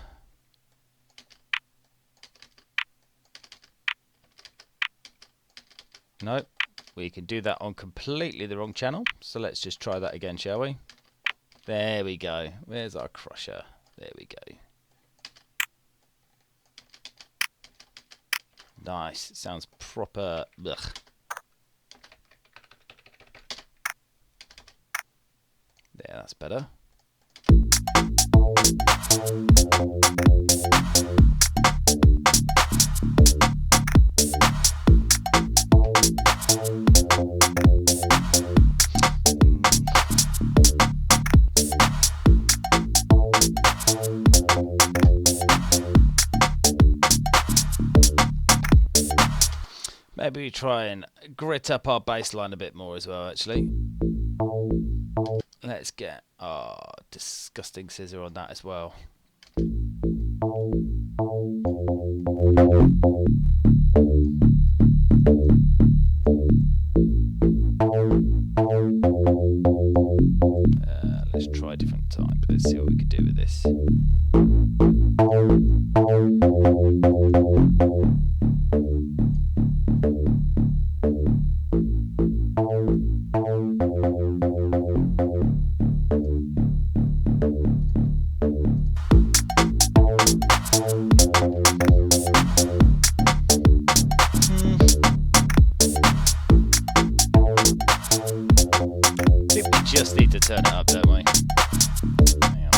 S1: Nope. We can do that on completely the wrong channel. So let's just try that again, shall we? There we go. Where's our crusher? There we go. Nice. It sounds proper. Ugh. There, that's better. Maybe we try and grit up our bass line a bit more as well, actually. Let's get our disgusting scissor on that as well. Let's try a different type. Let's see what we can do with this. Just need to turn it up, don't we? Hang on.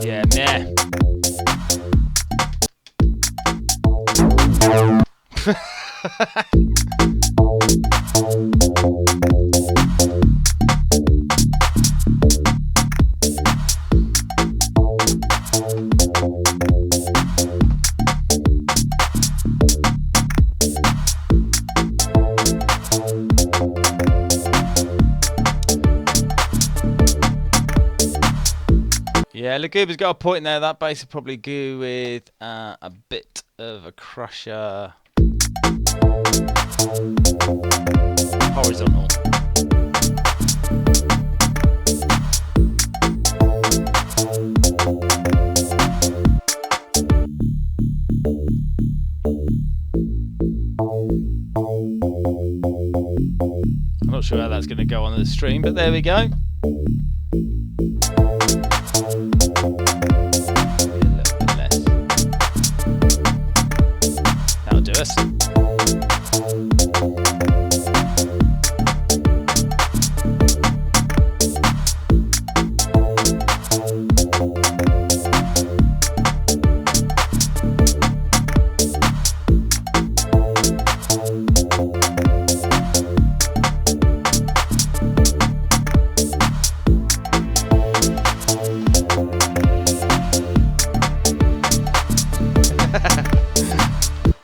S1: Yeah, meh. Yeah, Laguba's got a point there. That bass will probably go with a bit of a crusher. Horizontal. I'm not sure how that's going to go on the stream, but there we go. That'll do us.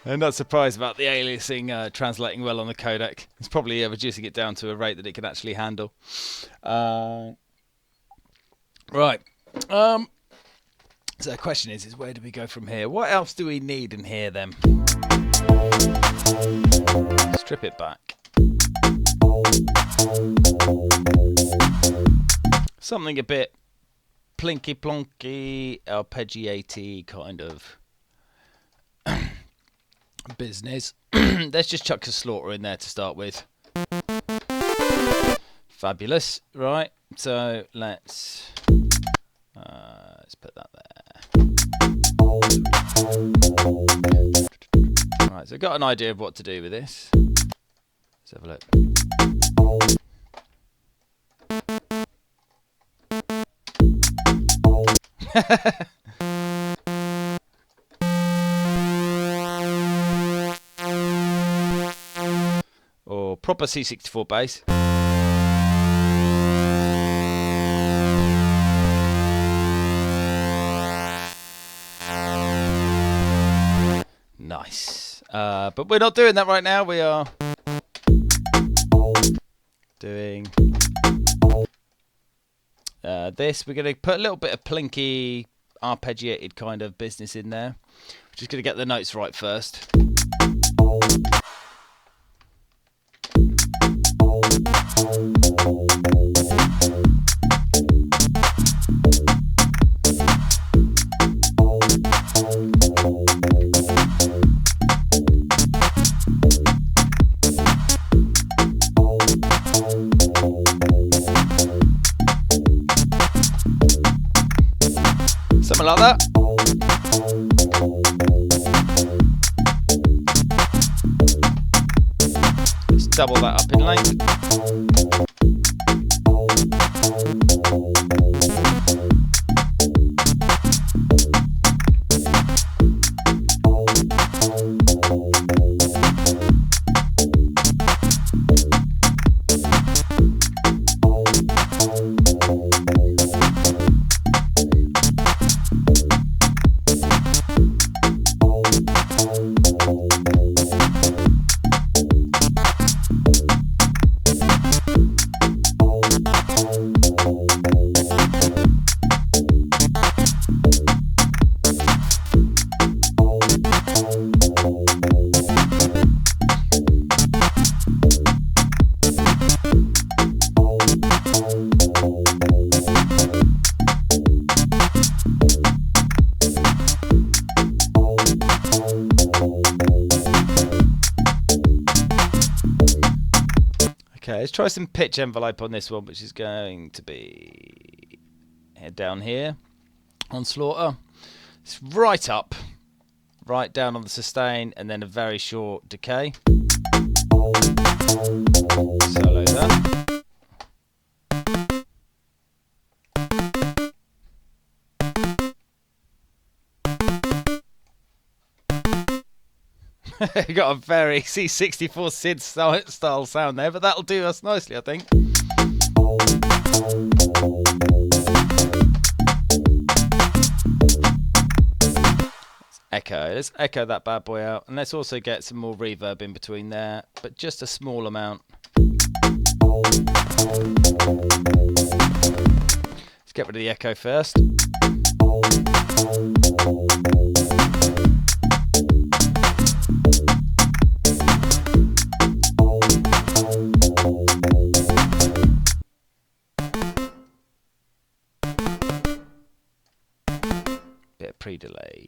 S1: I'm not surprised about the aliasing translating well on the codec. It's probably reducing it down to a rate that it can actually handle. Right. So the question is where do we go from here? What else do we need in here then? Strip it back. Something a bit plinky plonky, arpeggiaty kind of business. Let's just chuck a slaughter in there to start with. Fabulous. Right, so let's put that there. Right, so I've got an idea of what to do with this. Let's have a look. Or proper C64 bass. But we're not doing that right now. We are doing this. We're going to put a little bit of plinky, arpeggiated kind of business in there. We're just going to get the notes right first. Something like that. Let's double that up in length. Okay, let's try some pitch envelope on this one, which is going to be down here on Slaughter. It's right up, right down on the sustain, and then a very short decay. Solo that. Got a very C64 synth style sound there, but that'll do us nicely, I think. Let's echo that bad boy out, and let's also get some more reverb in between there, but just a small amount. Let's get rid of the echo first. Bit of pre-delay.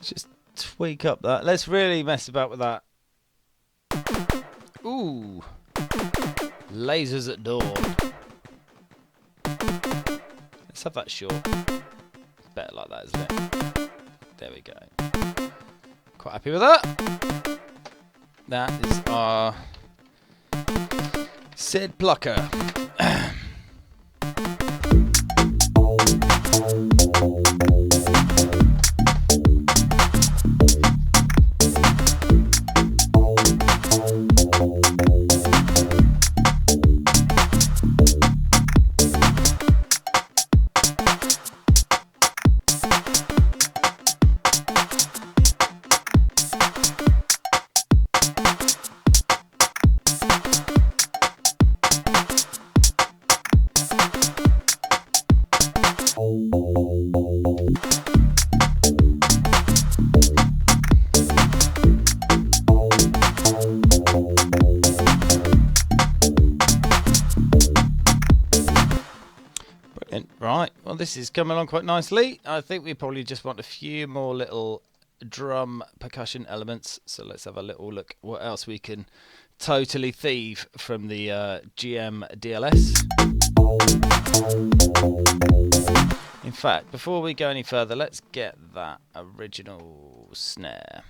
S1: Just tweak up that. Let's really mess about with that. Ooh. Lasers at dawn. Let's have that short. It's better like that, isn't it? There we go. Quite happy with that. That is our Sid Plucker. Right, well this is coming along quite nicely. I think we probably just want a few more little drum percussion elements. So let's have a little look what else we can totally thieve from the GM DLS. In fact, before we go any further, let's get that original snare.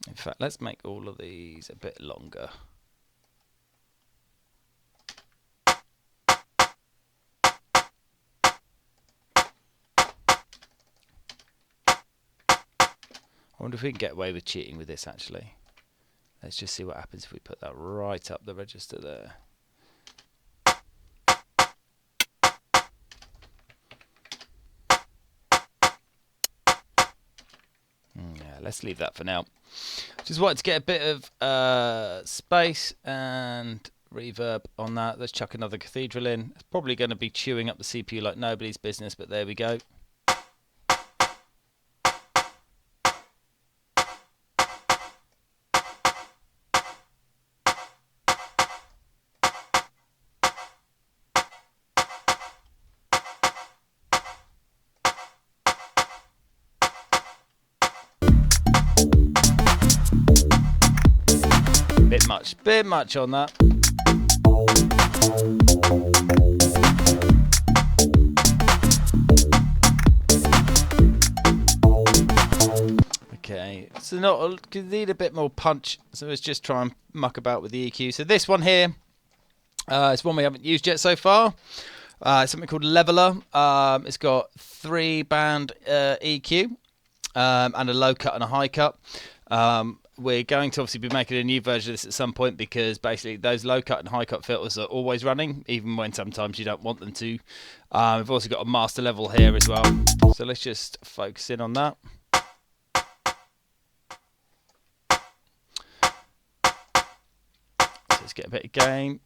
S1: In fact, let's make all of these a bit longer. I wonder if we can get away with cheating with this, actually. Let's just see what happens if we put that right up the register there. Yeah, let's leave that for now. Just wanted to get a bit of space and reverb on that. Let's chuck another cathedral in. It's probably going to be chewing up the CPU like nobody's business, but there we go. Bit much on that. Okay, so need a bit more punch, so let's just try and muck about with the EQ. So this one here is one we haven't used yet so far. It's something called Leveler. It's got 3-band EQ and a low cut and a high cut. We're going to obviously be making a new version of this at some point, because basically those low cut and high cut filters are always running, even when sometimes you don't want them to. We've also got a master level here as well, so let's just focus in on that. So let's get a bit of gain.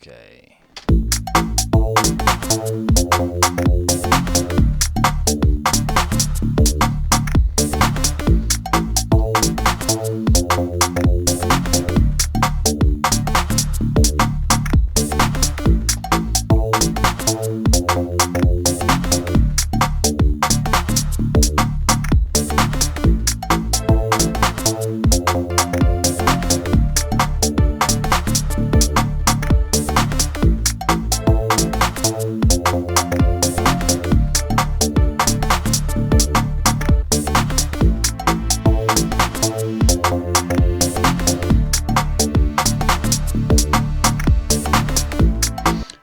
S1: Okay.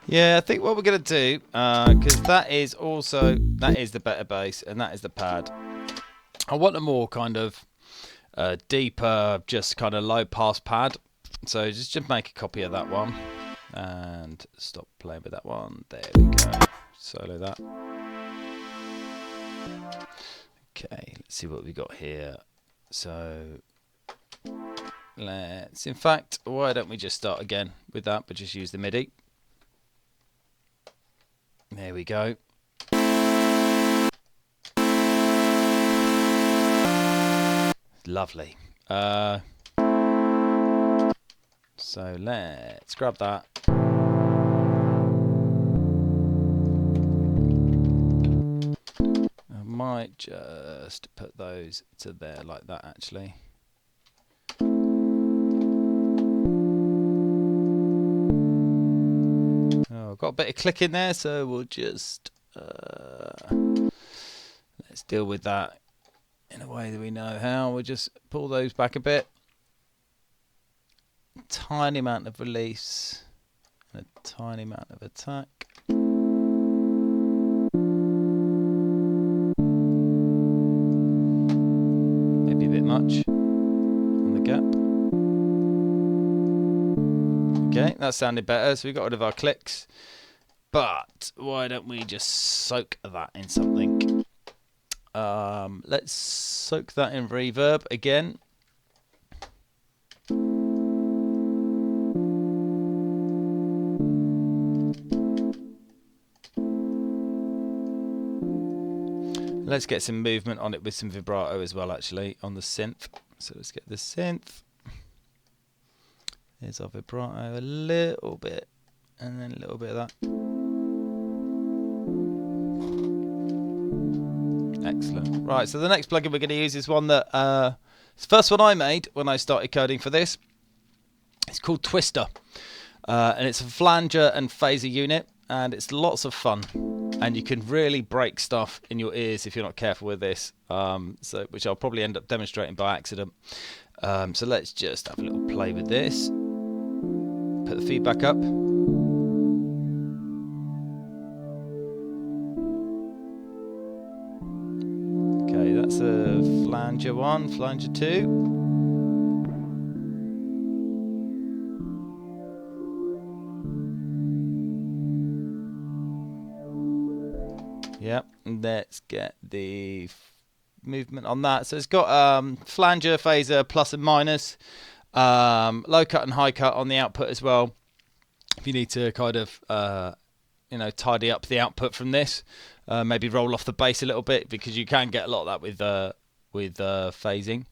S1: Yeah, I think what we're going to do, because that is the better bass and that is the pad. I want a more kind of deeper, just kind of low pass pad. So just make a copy of that one and stop playing with that one. There we go. Solo that. Okay, let's see what we got here. So in fact, why don't we just start again with that, but just use the MIDI. There we go. Lovely. So let's grab that. I might just put those to there like that, actually. Oh, got a bit of click in there, so we'll just let's deal with that in a way that we know how. We'll just pull those back a bit. Tiny amount of release and a tiny amount of attack. Maybe a bit much on the gap. Okay, that sounded better, so we got rid of our clicks. But why don't we just soak that in something? Let's soak that in reverb again. Let's get some movement on it with some vibrato as well, actually, on the synth. So let's get the synth. There's our vibrato, a little bit, and then a little bit of that. Excellent. Right, so the next plugin we're going to use is one that, it's the first one I made when I started coding for this. It's called Twister, and it's a flanger and phaser unit, and it's lots of fun. And you can really break stuff in your ears if you're not careful with this, which I'll probably end up demonstrating by accident. So let's just have a little play with this. Put the feedback up. Okay, that's a flanger 1, flanger 2. Yep, and let's get the movement on that. So it's got flanger, phaser, plus and minus, low cut and high cut on the output as well. If you need to kind of, tidy up the output from this, maybe roll off the bass a little bit, because you can get a lot of that with phasing.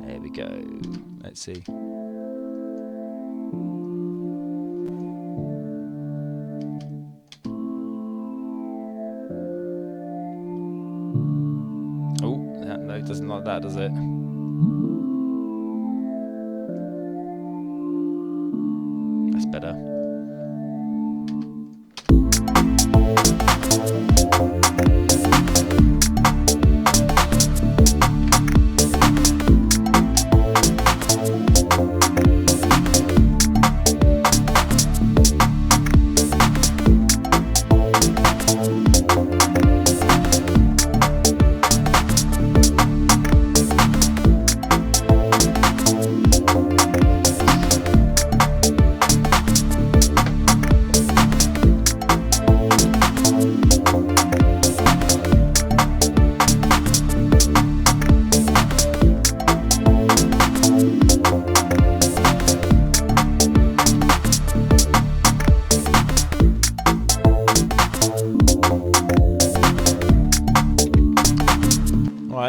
S1: There we go. Let's see. Oh, no, it doesn't like that, does it? That's better.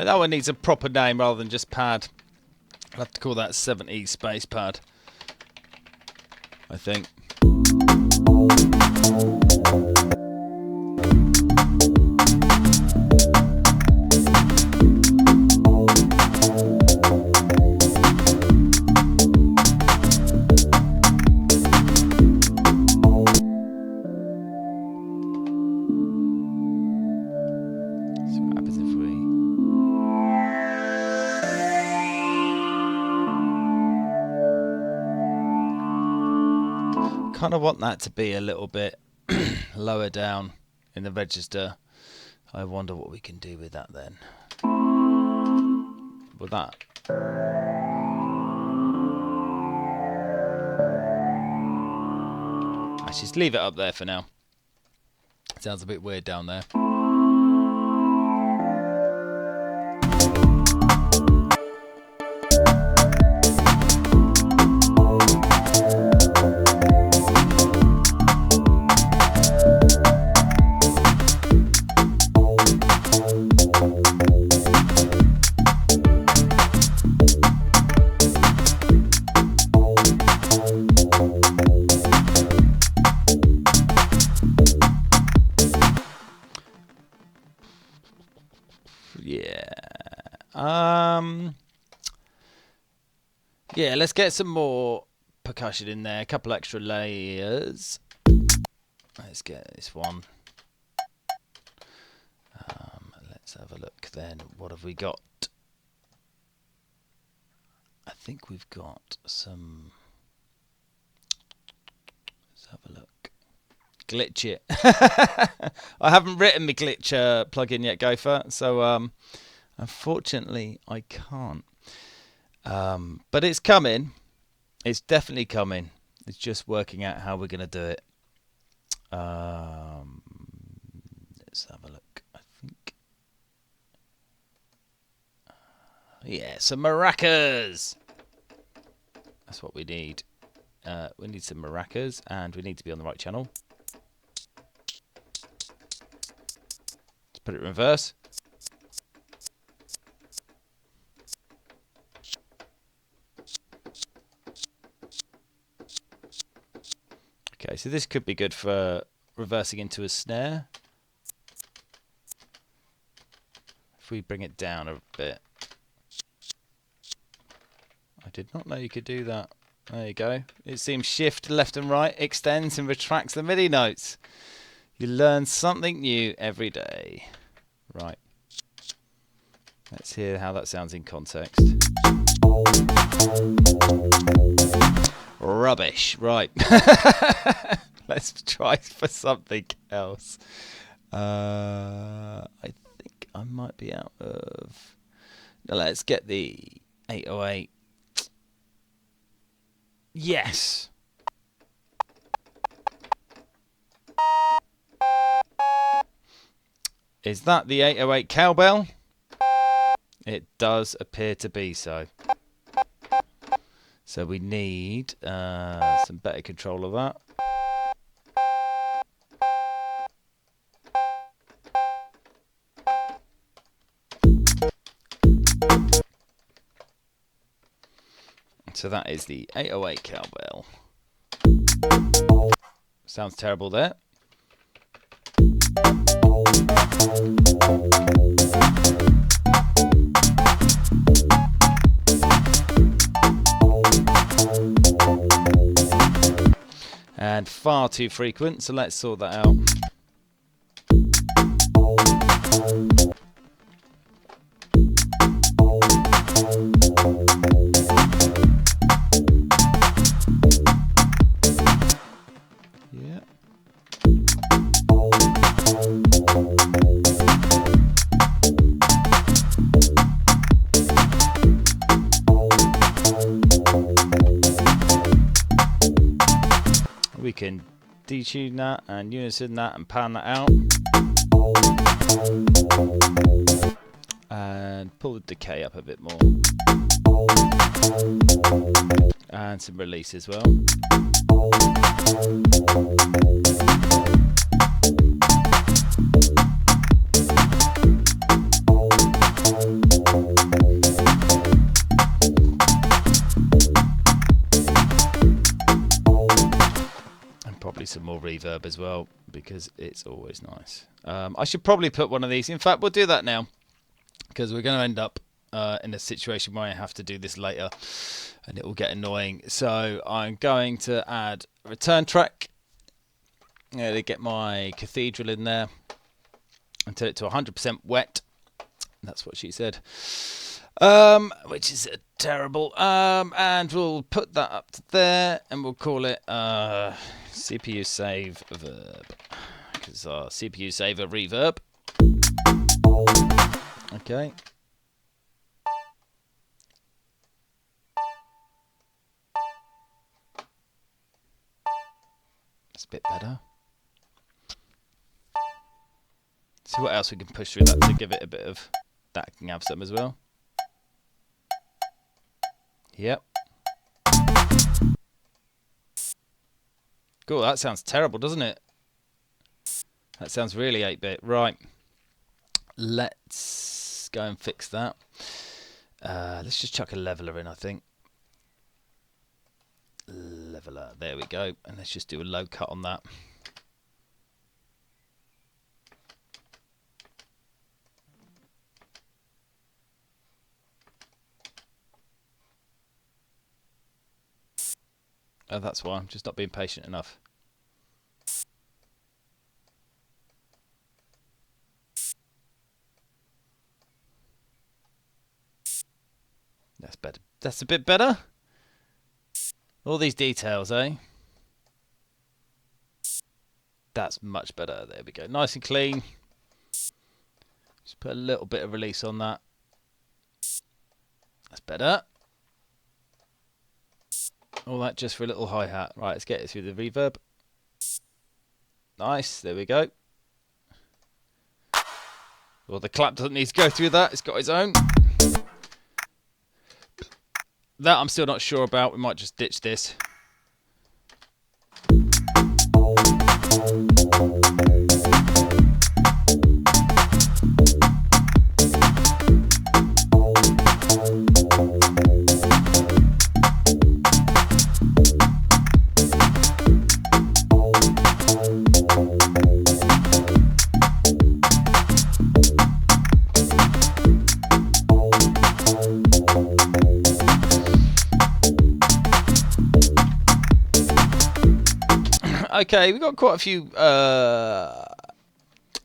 S1: That one needs a proper name rather than just pad. I'll have to call that 70 space pad, I think. Kind of want that to be a little bit lower down in the register. I wonder what we can do with that then. With that. Let's just leave it up there for now. Sounds a bit weird down there. Yeah, let's get some more percussion in there, a couple extra layers. Let's get this one. Let's have a look then. What have we got? I think we've got some... Let's have a look. Glitch it. I haven't written my glitch plugin yet, Gopher, so unfortunately I can't. But it's coming. It's definitely coming. It's just working out how we're going to do it. Let's have a look. I think. Yeah, some maracas. That's what we need. We need some maracas, and we need to be on the right channel. Let's put it in reverse. Okay, so this could be good for reversing into a snare. If we bring it down a bit. I did not know you could do that. There you go. It seems shift left and right extends and retracts the MIDI notes. You learn something new every day. Right. Let's hear how that sounds in context. Rubbish. Right. Let's try for something else. I think I might be out of... Now let's get the 808. Yes. Is that the 808 cowbell? It does appear to be so. So we need some better control of that. So that is the 808 cowbell. Sounds terrible there. And far too frequent, so let's sort that out. Yeah. We can detune that and unison that and pan that out. And pull the decay up a bit more. And some release as well. Probably some more reverb as well, because it's always nice. I should probably put one of these. In fact, we'll do that now, because we're going to end up in a situation where I have to do this later, and it will get annoying. So I'm going to add a return track. To get my cathedral in there and turn it to 100% wet. That's what she said. Which is terrible. And we'll put that up to there, and we'll call it CPU save verb, because our CPU save a reverb. Okay. That's a bit better. See what else we can push through that to give it a bit of that. Can have some as well. Yep. Cool, that sounds terrible, doesn't it? That sounds really 8-bit. Right. Let's go and fix that. Let's just chuck a leveler in, I think. Leveler, there we go. And let's just do a low cut on that. Oh, that's why. I'm just not being patient enough. That's better. That's a bit better. All these details, eh? That's much better. There we go. Nice and clean. Just put a little bit of release on that. That's better. All that just for a little hi-hat. Right, let's get it through the reverb. Nice, there we go. Well, the clap doesn't need to go through that. It's got its own. That I'm still not sure about. We might just ditch this. Okay, we've got quite a few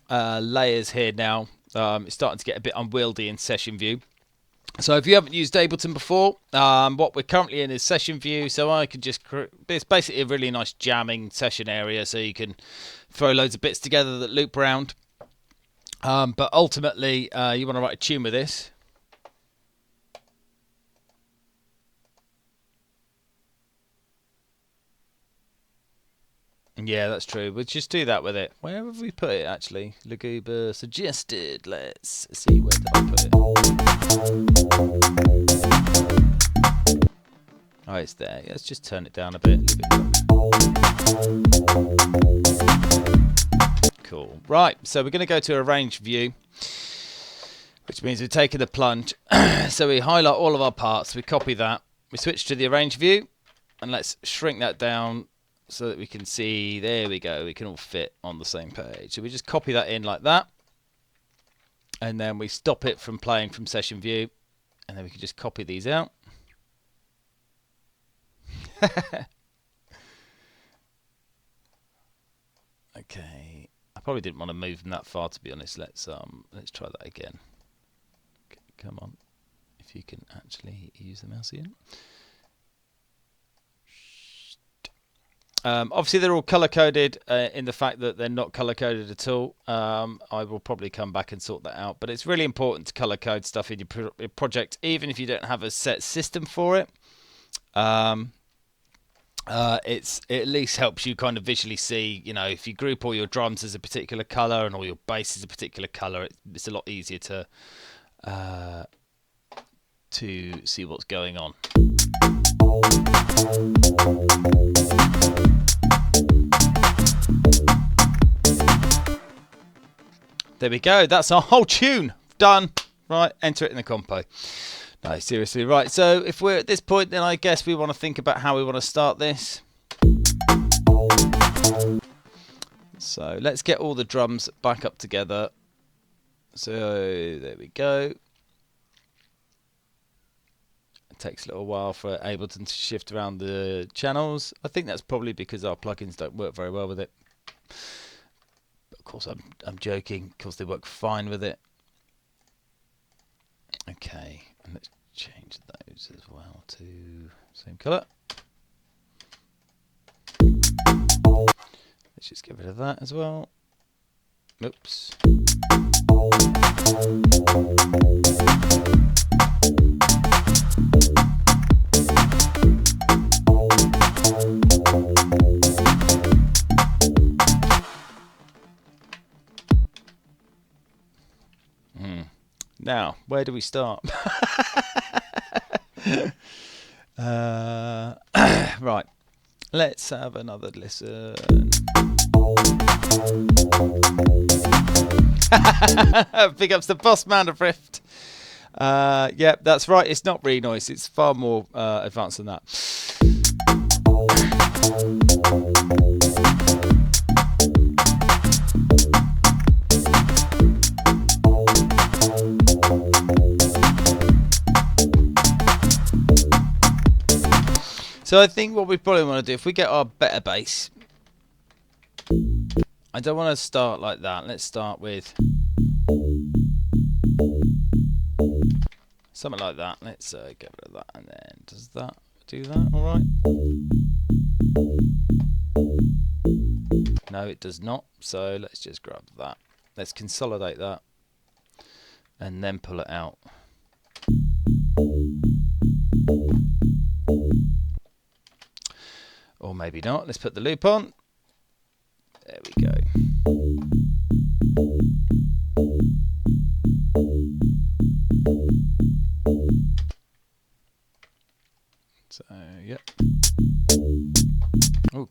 S1: layers here now. It's starting to get a bit unwieldy in session view. So if you haven't used Ableton before, what we're currently in is session view. So I can just, it's basically a really nice jamming session area. So you can throw loads of bits together that loop around. But ultimately, you want to write a tune with this. Yeah, that's true. We'll just do that with it. Where have we put it, actually? Logicoma suggested. Let's see, where did I put it? Oh, it's there. Let's just turn it down a bit. Cool. Right, so we're going to go to arrange view, which means we're taking the plunge. So we highlight all of our parts. We copy that. We switch to the arrange view, and let's shrink that down so that we can see, there we go, we can all fit on the same page. So we just copy that in like that, and then we stop it from playing from session view, and then we can just copy these out. Okay, I probably didn't want to move them that far, to be honest. Let's try that again. Come on, if you can actually use the mouse again. Obviously, they're all color-coded in the fact that they're not color-coded at all. I will probably come back and sort that out. But it's really important to color-code stuff in your project, even if you don't have a set system for it. It at least helps you kind of visually see, you know, if you group all your drums as a particular color and all your bass as a particular color, it's a lot easier to see what's going on. There we go. That's our whole tune. Done. Right, enter it in the compo. No, seriously. Right, so if we're at this point, then I guess we want to think about how we want to start this. So let's get all the drums back up together. So there we go. It takes a little while for Ableton to shift around the channels. I think that's probably because our plugins don't work very well with it. Of course, I'm joking. Of course, they work fine with it. Okay, and let's change those as well to same color. Let's just get rid of that as well. Oops. Now, where do we start? Right, let's have another listen. Big ups to Boss Man of Rift. Yeah, that's right, it's not re-noise, it's far more advanced than that. So I think what we probably want to do, if we get our better bass, I don't want to start like that. Let's start with something like that. Let's get rid of that, and then does that do that all right? No, it does not. So let's just grab that. Let's consolidate that and then pull it out. Or maybe not. Let's put the loop on. There we go.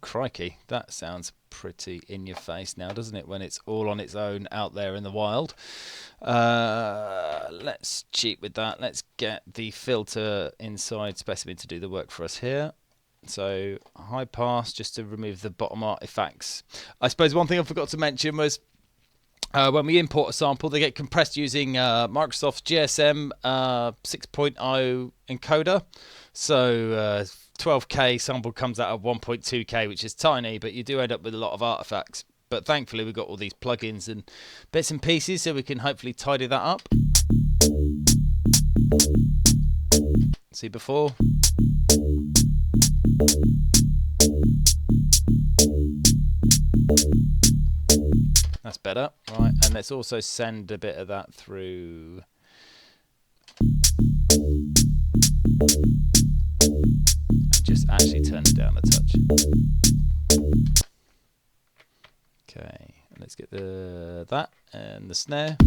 S1: crikey, that sounds pretty in your face now, doesn't it, when it's all on its own out there in the wild. Let's cheat with that. Let's get the filter inside specimen to do the work for us here. So high pass, just to remove the bottom artifacts. I suppose one thing I forgot to mention was when we import a sample, they get compressed using Microsoft's GSM 6.0 encoder. So 12K sample comes out of 1.2K, which is tiny, but you do end up with a lot of artifacts. But thankfully, we've got all these plugins and bits and pieces, so we can hopefully tidy that up. See before. That's better, right? And let's also send a bit of that through. And just actually turn it down a touch. Okay, let's get that and the snare.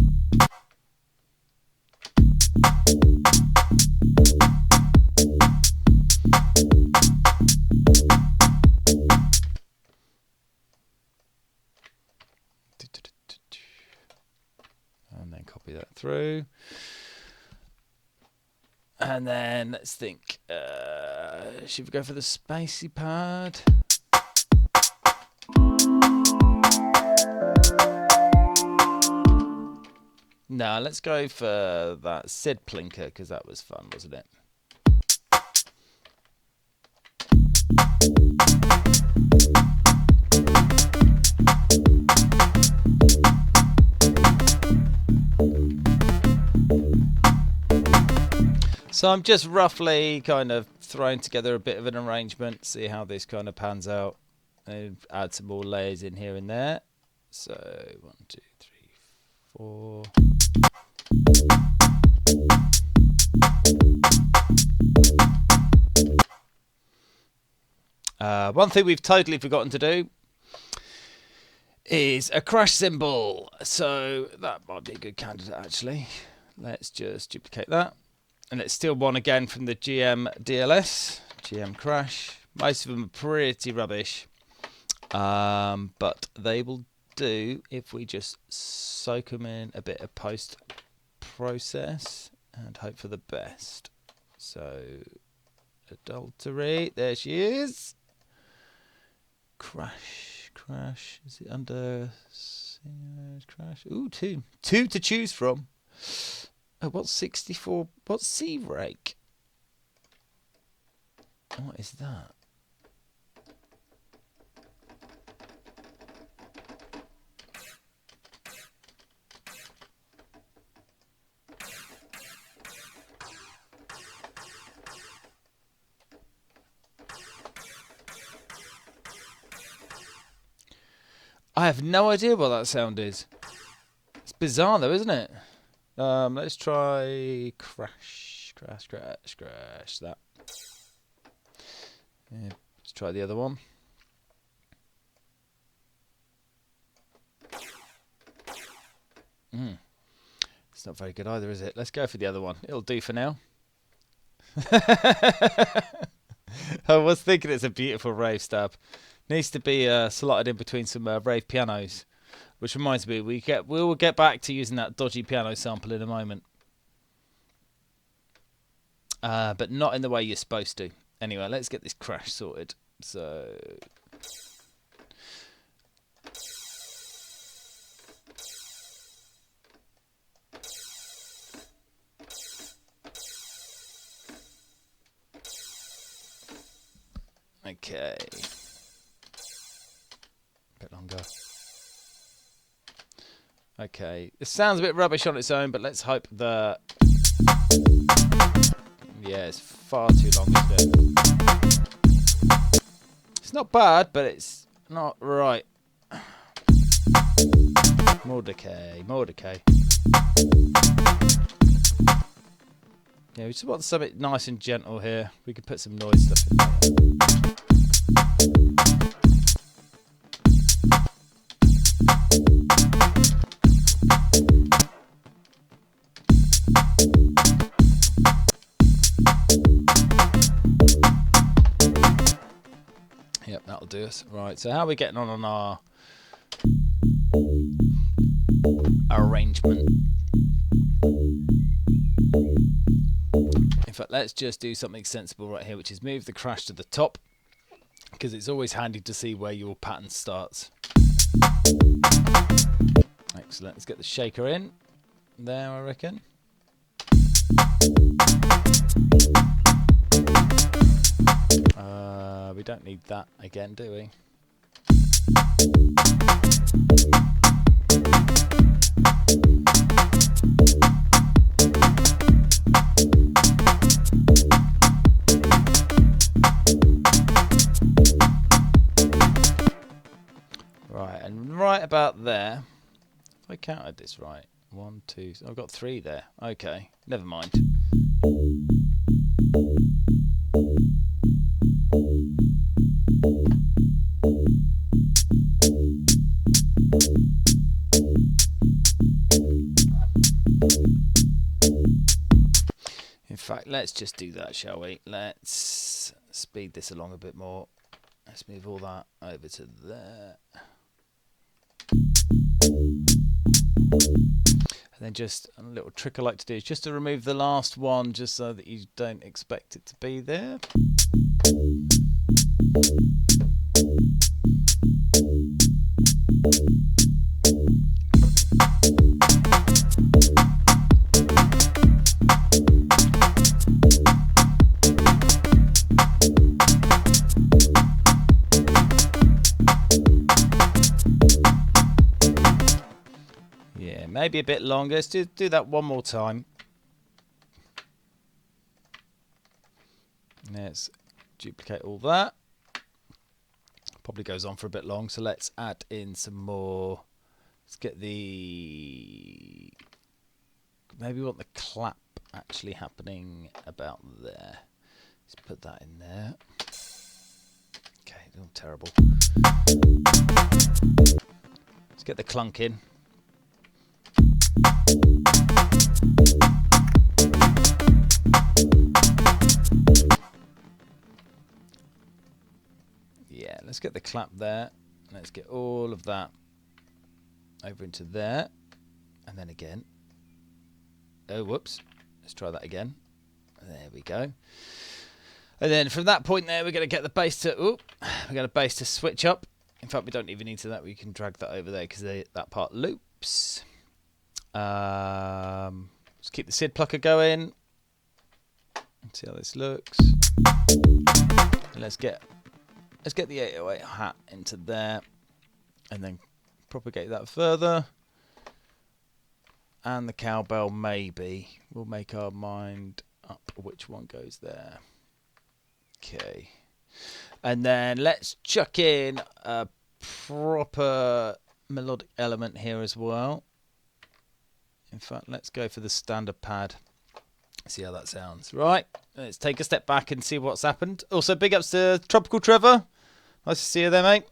S1: And then copy that through. And then let's think, should we go for the spacey pad? No, let's go for that Sid Plinker, because that was fun, wasn't it? So I'm just roughly kind of throwing together a bit of an arrangement, see how this kind of pans out, and add some more layers in here and there. So 1, 2, 3, 4. One thing we've totally forgotten to do is a crash cymbal. So that might be a good candidate, actually. Let's just duplicate that. And let's steal one again from the GM DLS, GM Crash. Most of them are pretty rubbish, but they will do if we just soak them in a bit of post-process and hope for the best. So, adulterate, there she is. Crash, is it under Crash? Ooh, two to choose from. Oh, what's 64? What's C-Rake? What is that? I have no idea what that sound is. It's bizarre though, isn't it? Let's try crash that. Yeah, let's try the other one. It's not very good either, is it? Let's go for the other one. It'll do for now. I was thinking it's a beautiful rave stab. Needs to be slotted in between some rave pianos. Which reminds me, we will get back to using that dodgy piano sample in a moment. But not in the way you're supposed to. Anyway, let's get this crash sorted. So... Okay. A bit longer. Okay, it sounds a bit rubbish on its own, but let's hope that... Yeah, it's far too long, isn't it? It's not bad, but it's not right. More decay. Yeah, we just want something nice and gentle here. We could put some noise stuff in there. do us. Right, so how are we getting on our arrangement? In fact, let's just do something sensible right here, which is move the crash to the top, because it's always handy to see where your pattern starts. Excellent. Let's get the shaker in there, I reckon. We don't need that again, do we? Right, and right about there, if I counted this right, 1, 2, I've got 3 there. Okay, never mind. In fact, let's just do that, shall we? Let's speed this along a bit more. Let's move all that over to there. And then just a little trick I like to do is just to remove the last one, just so that you don't expect it to be there. Yeah, maybe a bit longer. Let's do that one more time. Let's duplicate all that. Probably goes on for a bit long, so let's add in some more. Let's get the... Maybe we want the clap actually happening about there. Let's put that in there. Okay, oh, terrible. Let's get the clunk in. Yeah, let's get the clap there. Let's get all of that over into there. And then again. Oh, whoops. Let's try that again. There we go. And then from that point there, we're going to get the bass to... Ooh, we're going to bass to switch up. In fact, we don't even need to that. We can drag that over there because that part loops. Let's keep the SID plucker going. Let's see how this looks. And let's get the 808 hat into there, and then propagate that further. And the cowbell, maybe we'll make our mind up which one goes there. Okay, and then let's chuck in a proper melodic element here as well. In fact, let's go for the standard pad. See how that sounds. Right, let's take a step back and see what's happened. Also, big ups to Tropical Trevor. Nice to see you there, mate.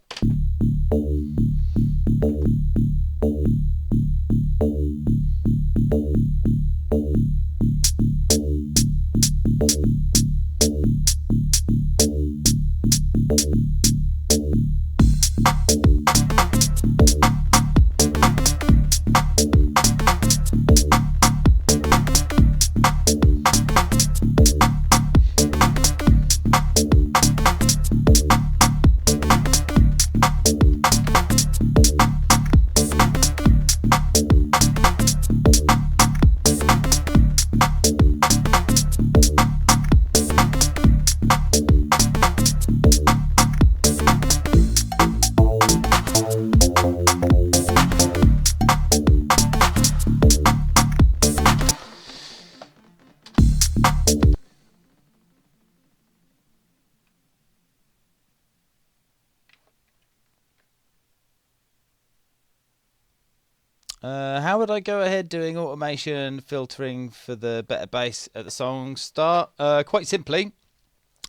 S1: How would I go ahead doing automation filtering for the better bass at the song start? Quite simply,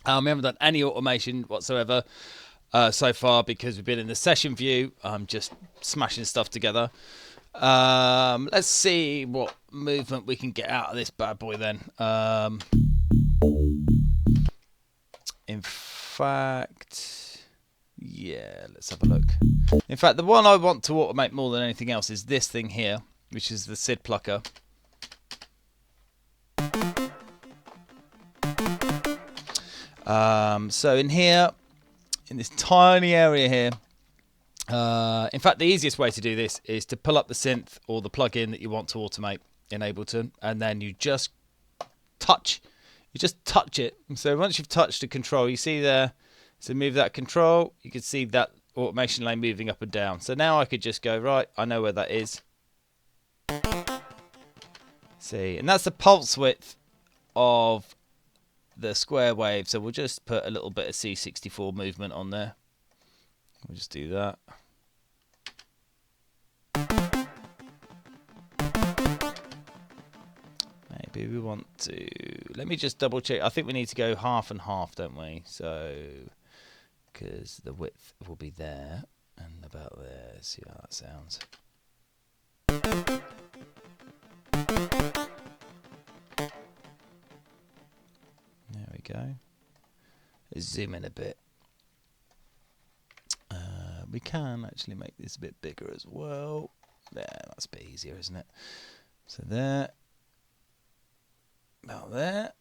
S1: we haven't done any automation whatsoever so far because we've been in the session view. I'm just smashing stuff together. Let's see what movement we can get out of this bad boy then. In fact, Yeah, let's have a look. In fact, the one I want to automate more than anything else is this thing here, which is the SID plucker. So in here, in this tiny area here, in fact, the easiest way to do this is to pull up the synth or the plugin that you want to automate in Ableton, and then you just touch it. So once you've touched the control, you see there, so move that control, you can see that automation lane moving up and down. So now I could just go, right, I know where that is. See, and that's the pulse width of the square wave. So we'll just put a little bit of C64 movement on there. We'll just do that. Maybe we want to, let me just double check. I think we need to go half and half, don't we? So, because the width will be there and about there. See how that sounds. There we go. Let's zoom in a bit. We can actually make this a bit bigger as well. There, that's a bit easier, isn't it? So there, about there,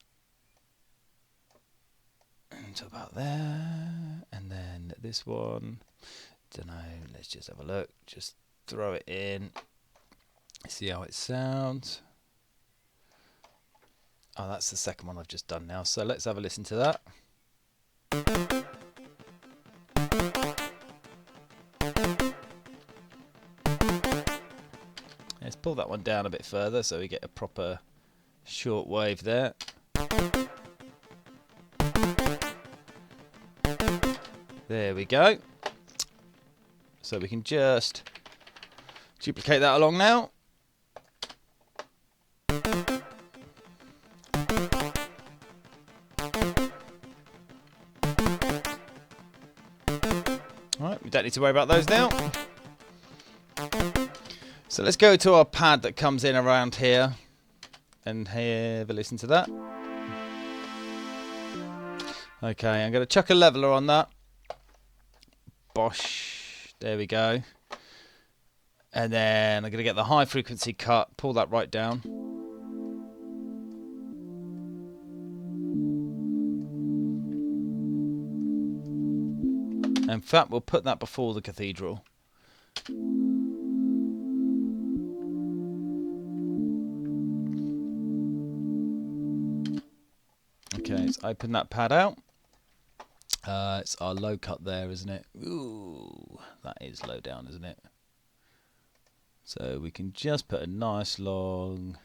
S1: and to about there, and then this one, don't know, let's just have a look, just throw it in, see how it sounds. Oh, that's the second one I've just done now, so let's have a listen to that. Let's pull that one down a bit further so we get a proper short wave there. There we go. So we can just duplicate that along now. Alright, we don't need to worry about those now. So let's go to our pad that comes in around here and have a listen to that. Okay, I'm going to chuck a leveler on that. Bosh. There we go. And then I'm going to get the high frequency cut, pull that right down. In fact, we'll put that before the cathedral. Okay, let's open that pad out. It's our low cut there, isn't it? Ooh, that is low down, isn't it? So we can just put a nice long...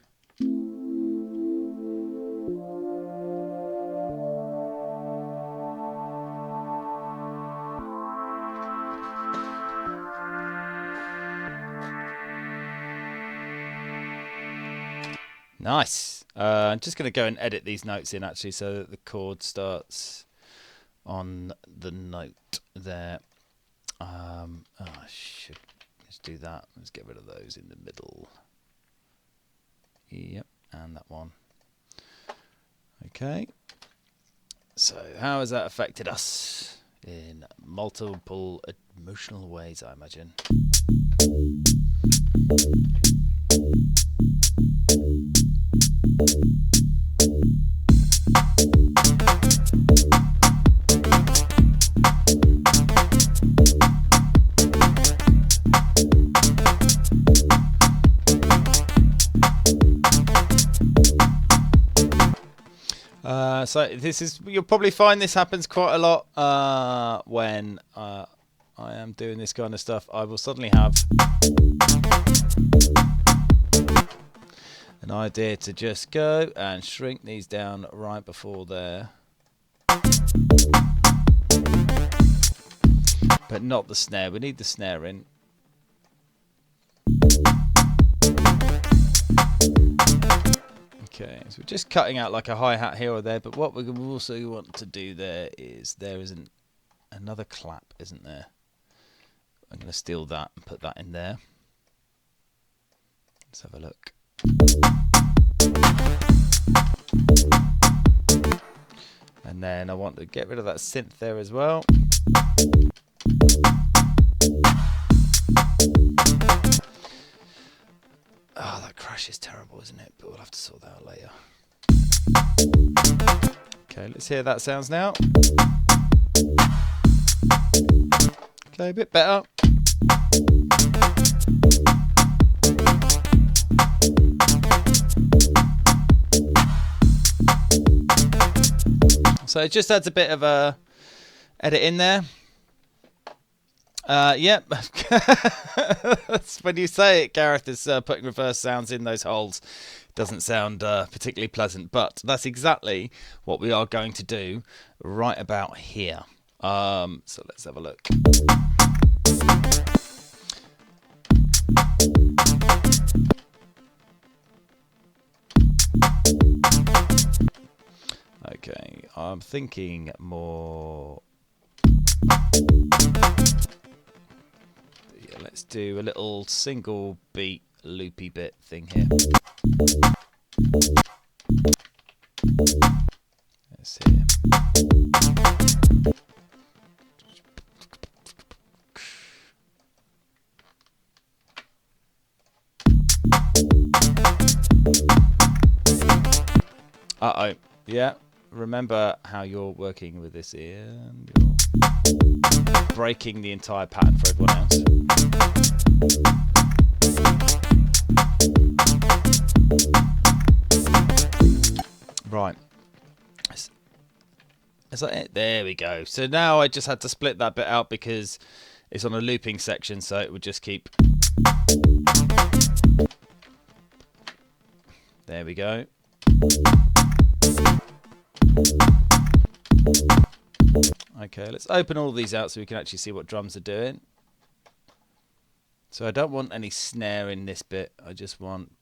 S1: Nice. I'm just going to go and edit these notes in actually so that the chord starts on the note there. I should just do that. Let's get rid of those in the middle. Yep, and that one. Okay. So how has that affected us in multiple emotional ways, I imagine? So this is, you'll probably find this happens quite a lot when I am doing this kind of stuff. I will suddenly have an idea to just go and shrink these down right before there. But not the snare. We need the snare in. Okay, so we're just cutting out like a hi-hat here or there, but what we also want to do there is another clap, isn't there? I'm going to steal that and put that in there. Let's have a look. And then I want to get rid of that synth there as well. crash is terrible, isn't it? But we'll have to sort that out later. Okay, let's hear that sounds now. Okay, a bit better. So it just adds a bit of a edit in there. Yep. When you say it, Gareth is putting reverse sounds in those holes. It doesn't sound particularly pleasant, but that's exactly what we are going to do right about here. So let's have a look. Okay, I'm thinking more. Yeah, let's do a little single beat loopy bit thing here. Let's hear. Uh-oh. Yeah. Remember how you're working with this ear. You're breaking the entire pattern for everyone else. Right. Is that it? There we go. So now I just had to split that bit out because it's on a looping section, so it would just keep. There we go. Okay, let's open all of these out so we can actually see what drums are doing. So I don't want any snare in this bit. I just want,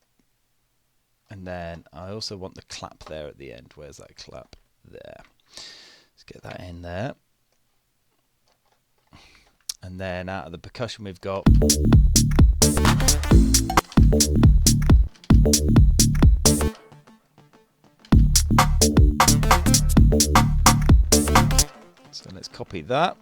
S1: and then I also want the clap there at the end. Where's that clap? There. Let's get that in there. And then out of the percussion we've got. So let's copy that.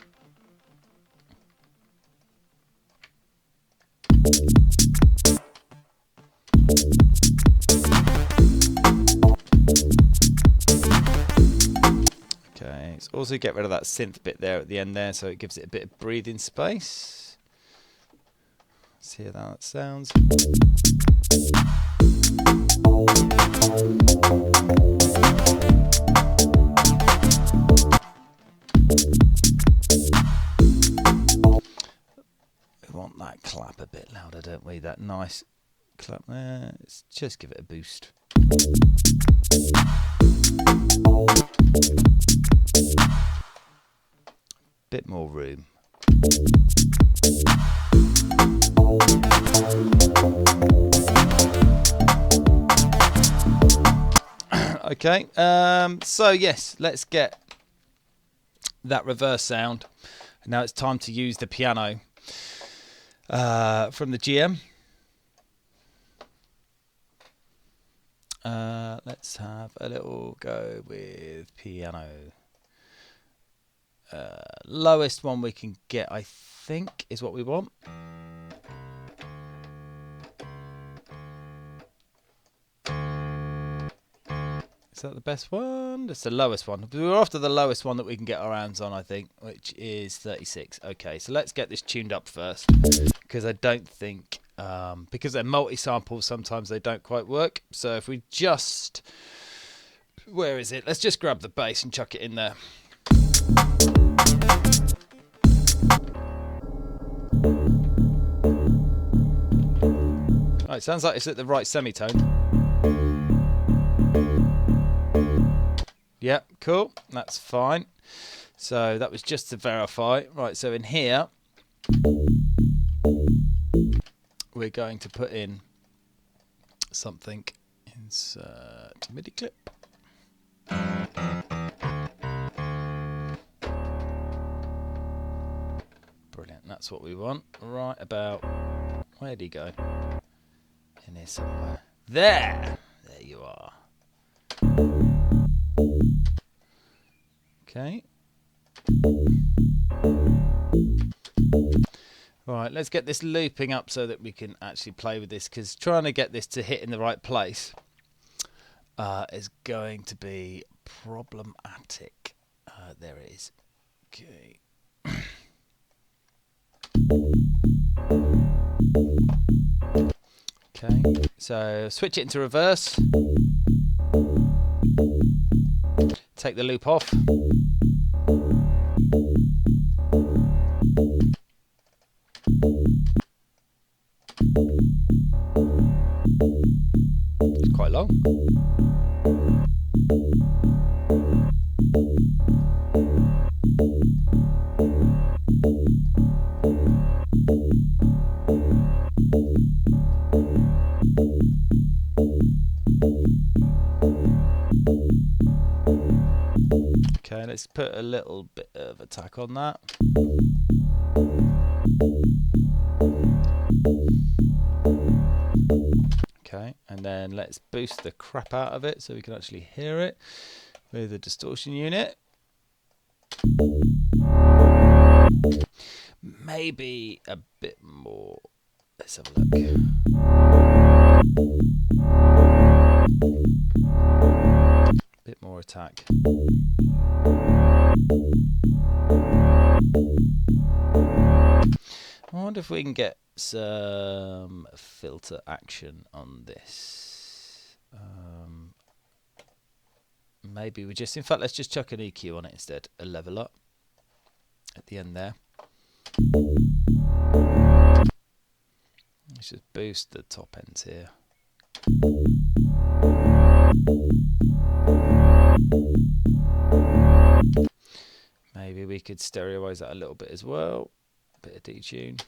S1: Okay, let's also get rid of that synth bit there at the end there, so it gives it a bit of breathing space. Let's hear how that sounds. We want that clap a bit louder, don't we? That nice clap there. Let's just give it a boost. Bit more room. Okay, so yes, let's get that reverse sound. Now it's time to use the piano from the GM. Let's have a little go with piano. Lowest one we can get, I think, is what we want. Is that the best one? That's the lowest one. We're after the lowest one that we can get our hands on, I think, which is 36. Okay, so let's get this tuned up first, because I don't think, because they're multi-samples, sometimes they don't quite work. So if we just, where is it? Let's just grab the bass and chuck it in there. Oh, it sounds like it's at the right semitone. Yeah, cool. That's fine. So that was just to verify. Right, so in here, we're going to put in something. Insert MIDI clip. Brilliant. That's what we want. Right about, where'd he go? In here somewhere. There! There you are. Okay. Right, let's get this looping up so that we can actually play with this, because trying to get this to hit in the right place is going to be problematic. There it is. Okay. Okay, so switch it into reverse. Take the loop off. It's quite long. Okay, let's put a little bit of attack on that. Okay, and then let's boost the crap out of it so we can actually hear it with the distortion unit. Maybe a bit more. Let's have a look. Bit more attack. I wonder if we can get some filter action on this. Maybe we just, in fact, let's just chuck an EQ on it instead, a level up at the end there. Let's just boost the top ends here. Maybe we could stereoize that a little bit as well. A bit of detune.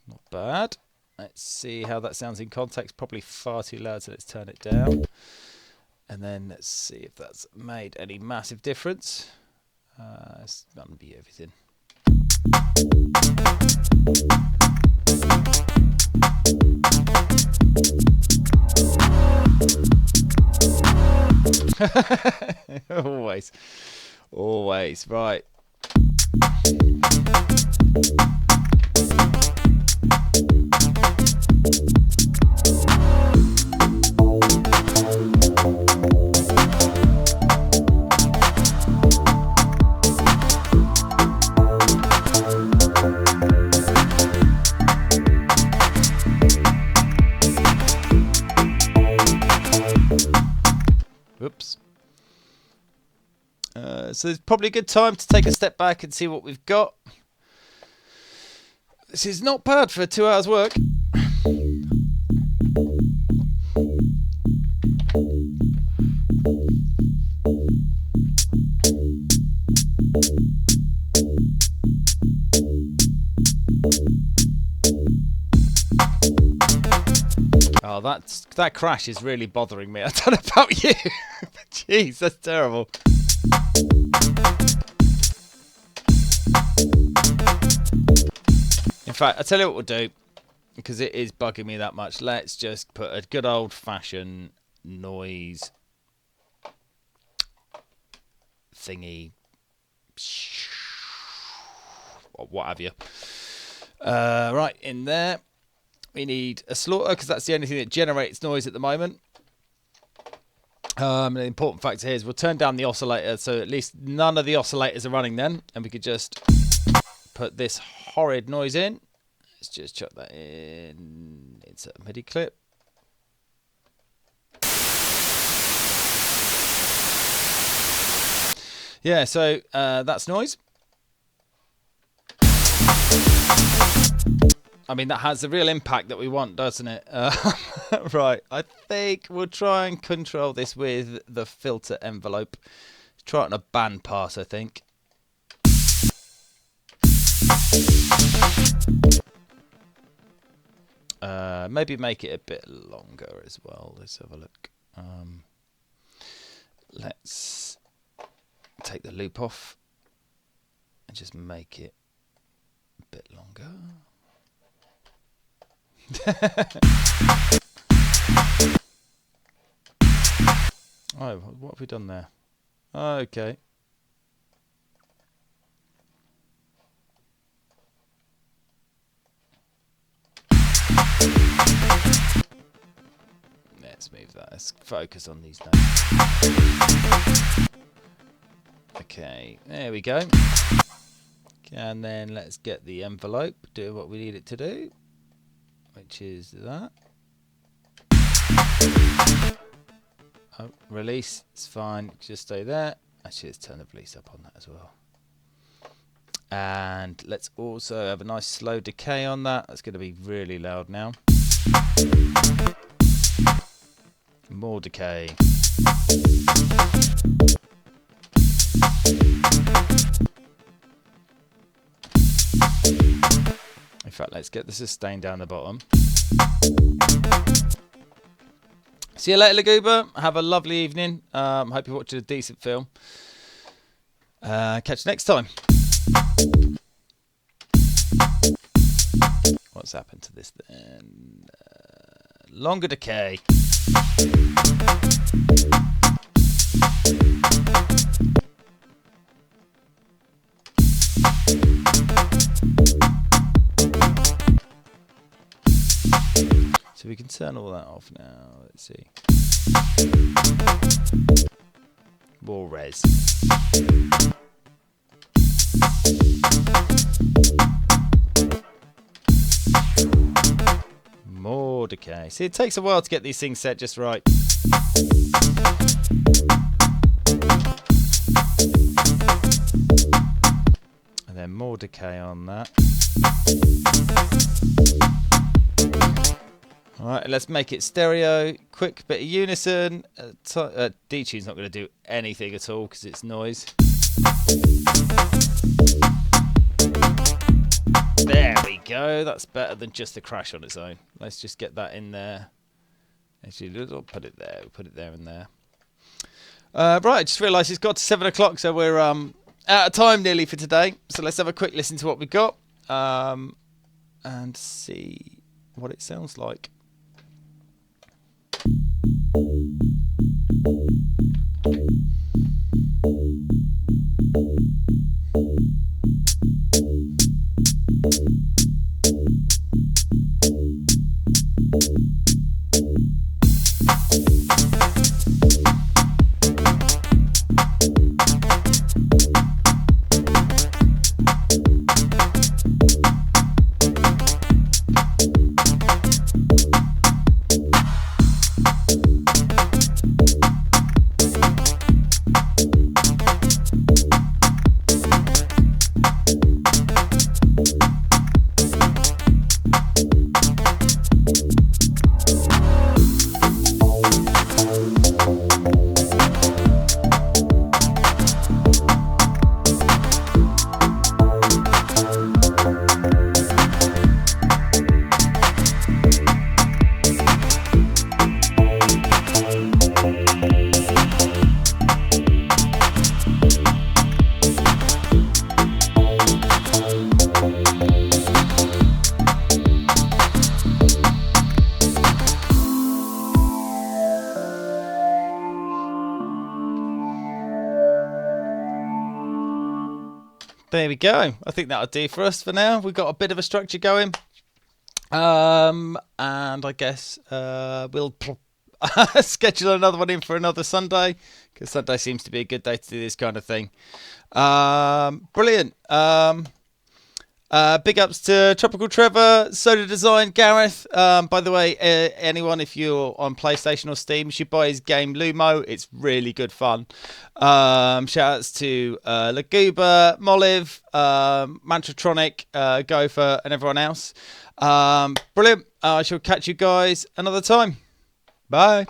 S1: Not bad. Let's see how that sounds in context. Probably far too loud, so let's turn it down. And then let's see if that's made any massive difference. Let's unmute everything. Always, right. Whoops. So it's probably a good time to take a step back and see what we've got. This is not bad for 2 hours work. Oh, that crash is really bothering me. I don't know about you. Jeez, that's terrible. In fact, I'll tell you what we'll do, because it is bugging me that much. Let's just put a good old-fashioned noise thingy, or what have you. Right, in there. We need a slaughter, because that's the only thing that generates noise at the moment. The important factor here is we'll turn down the oscillator, so at least none of the oscillators are running then, and we could just put this horrid noise in. Let's just chuck that in. Insert a MIDI clip. Yeah, so that's noise. I mean, that has the real impact that we want, doesn't it? Right, I think we'll try and control this with the filter envelope. Try it on a band pass, I think. Maybe make it a bit longer as well. Let's have a look. Let's take the loop off and just make it a bit longer. Oh, what have we done there? Okay, that. Let's focus on these notes. Okay, there we go. And then let's get the envelope, do what we need it to do, which is that. Oh, release, it's fine, just stay there. Actually, let's turn the release up on that as well. And let's also have a nice slow decay on that. That's going to be really loud now. More decay. In fact, let's get the sustain down the bottom. See you later, Logicoma. Have a lovely evening. Hope you're watching a decent film. Catch you next time. What's happened to this then? Longer decay. So we can turn all that off now. Let's see. More res. More decay. See, it takes a while to get these things set just right. And then more decay on that. Alright, let's make it stereo. Quick bit of unison. D-tune's not going to do anything at all because it's noise. There we go. That's better than just a crash on its own. Let's just get that in there. Actually, we'll put it there. We'll put it there and there. Right, I just realised it's got to 7 o'clock, so we're out of time nearly for today. So let's have a quick listen to what we've got and see what it sounds like. There we go. I think that'll do for us for now. We've got a bit of a structure going. And I guess we'll schedule another one in for another Sunday, because Sunday seems to be a good day to do this kind of thing. Brilliant. Big ups to Tropical Trevor, Soda Design, Gareth. By the way, anyone, if you're on PlayStation or Steam, you should buy his game Lumo. It's really good fun. Shout outs to Logicoma, Moliv, Mantratronic, Gopher, and everyone else. Brilliant. I shall catch you guys another time. Bye.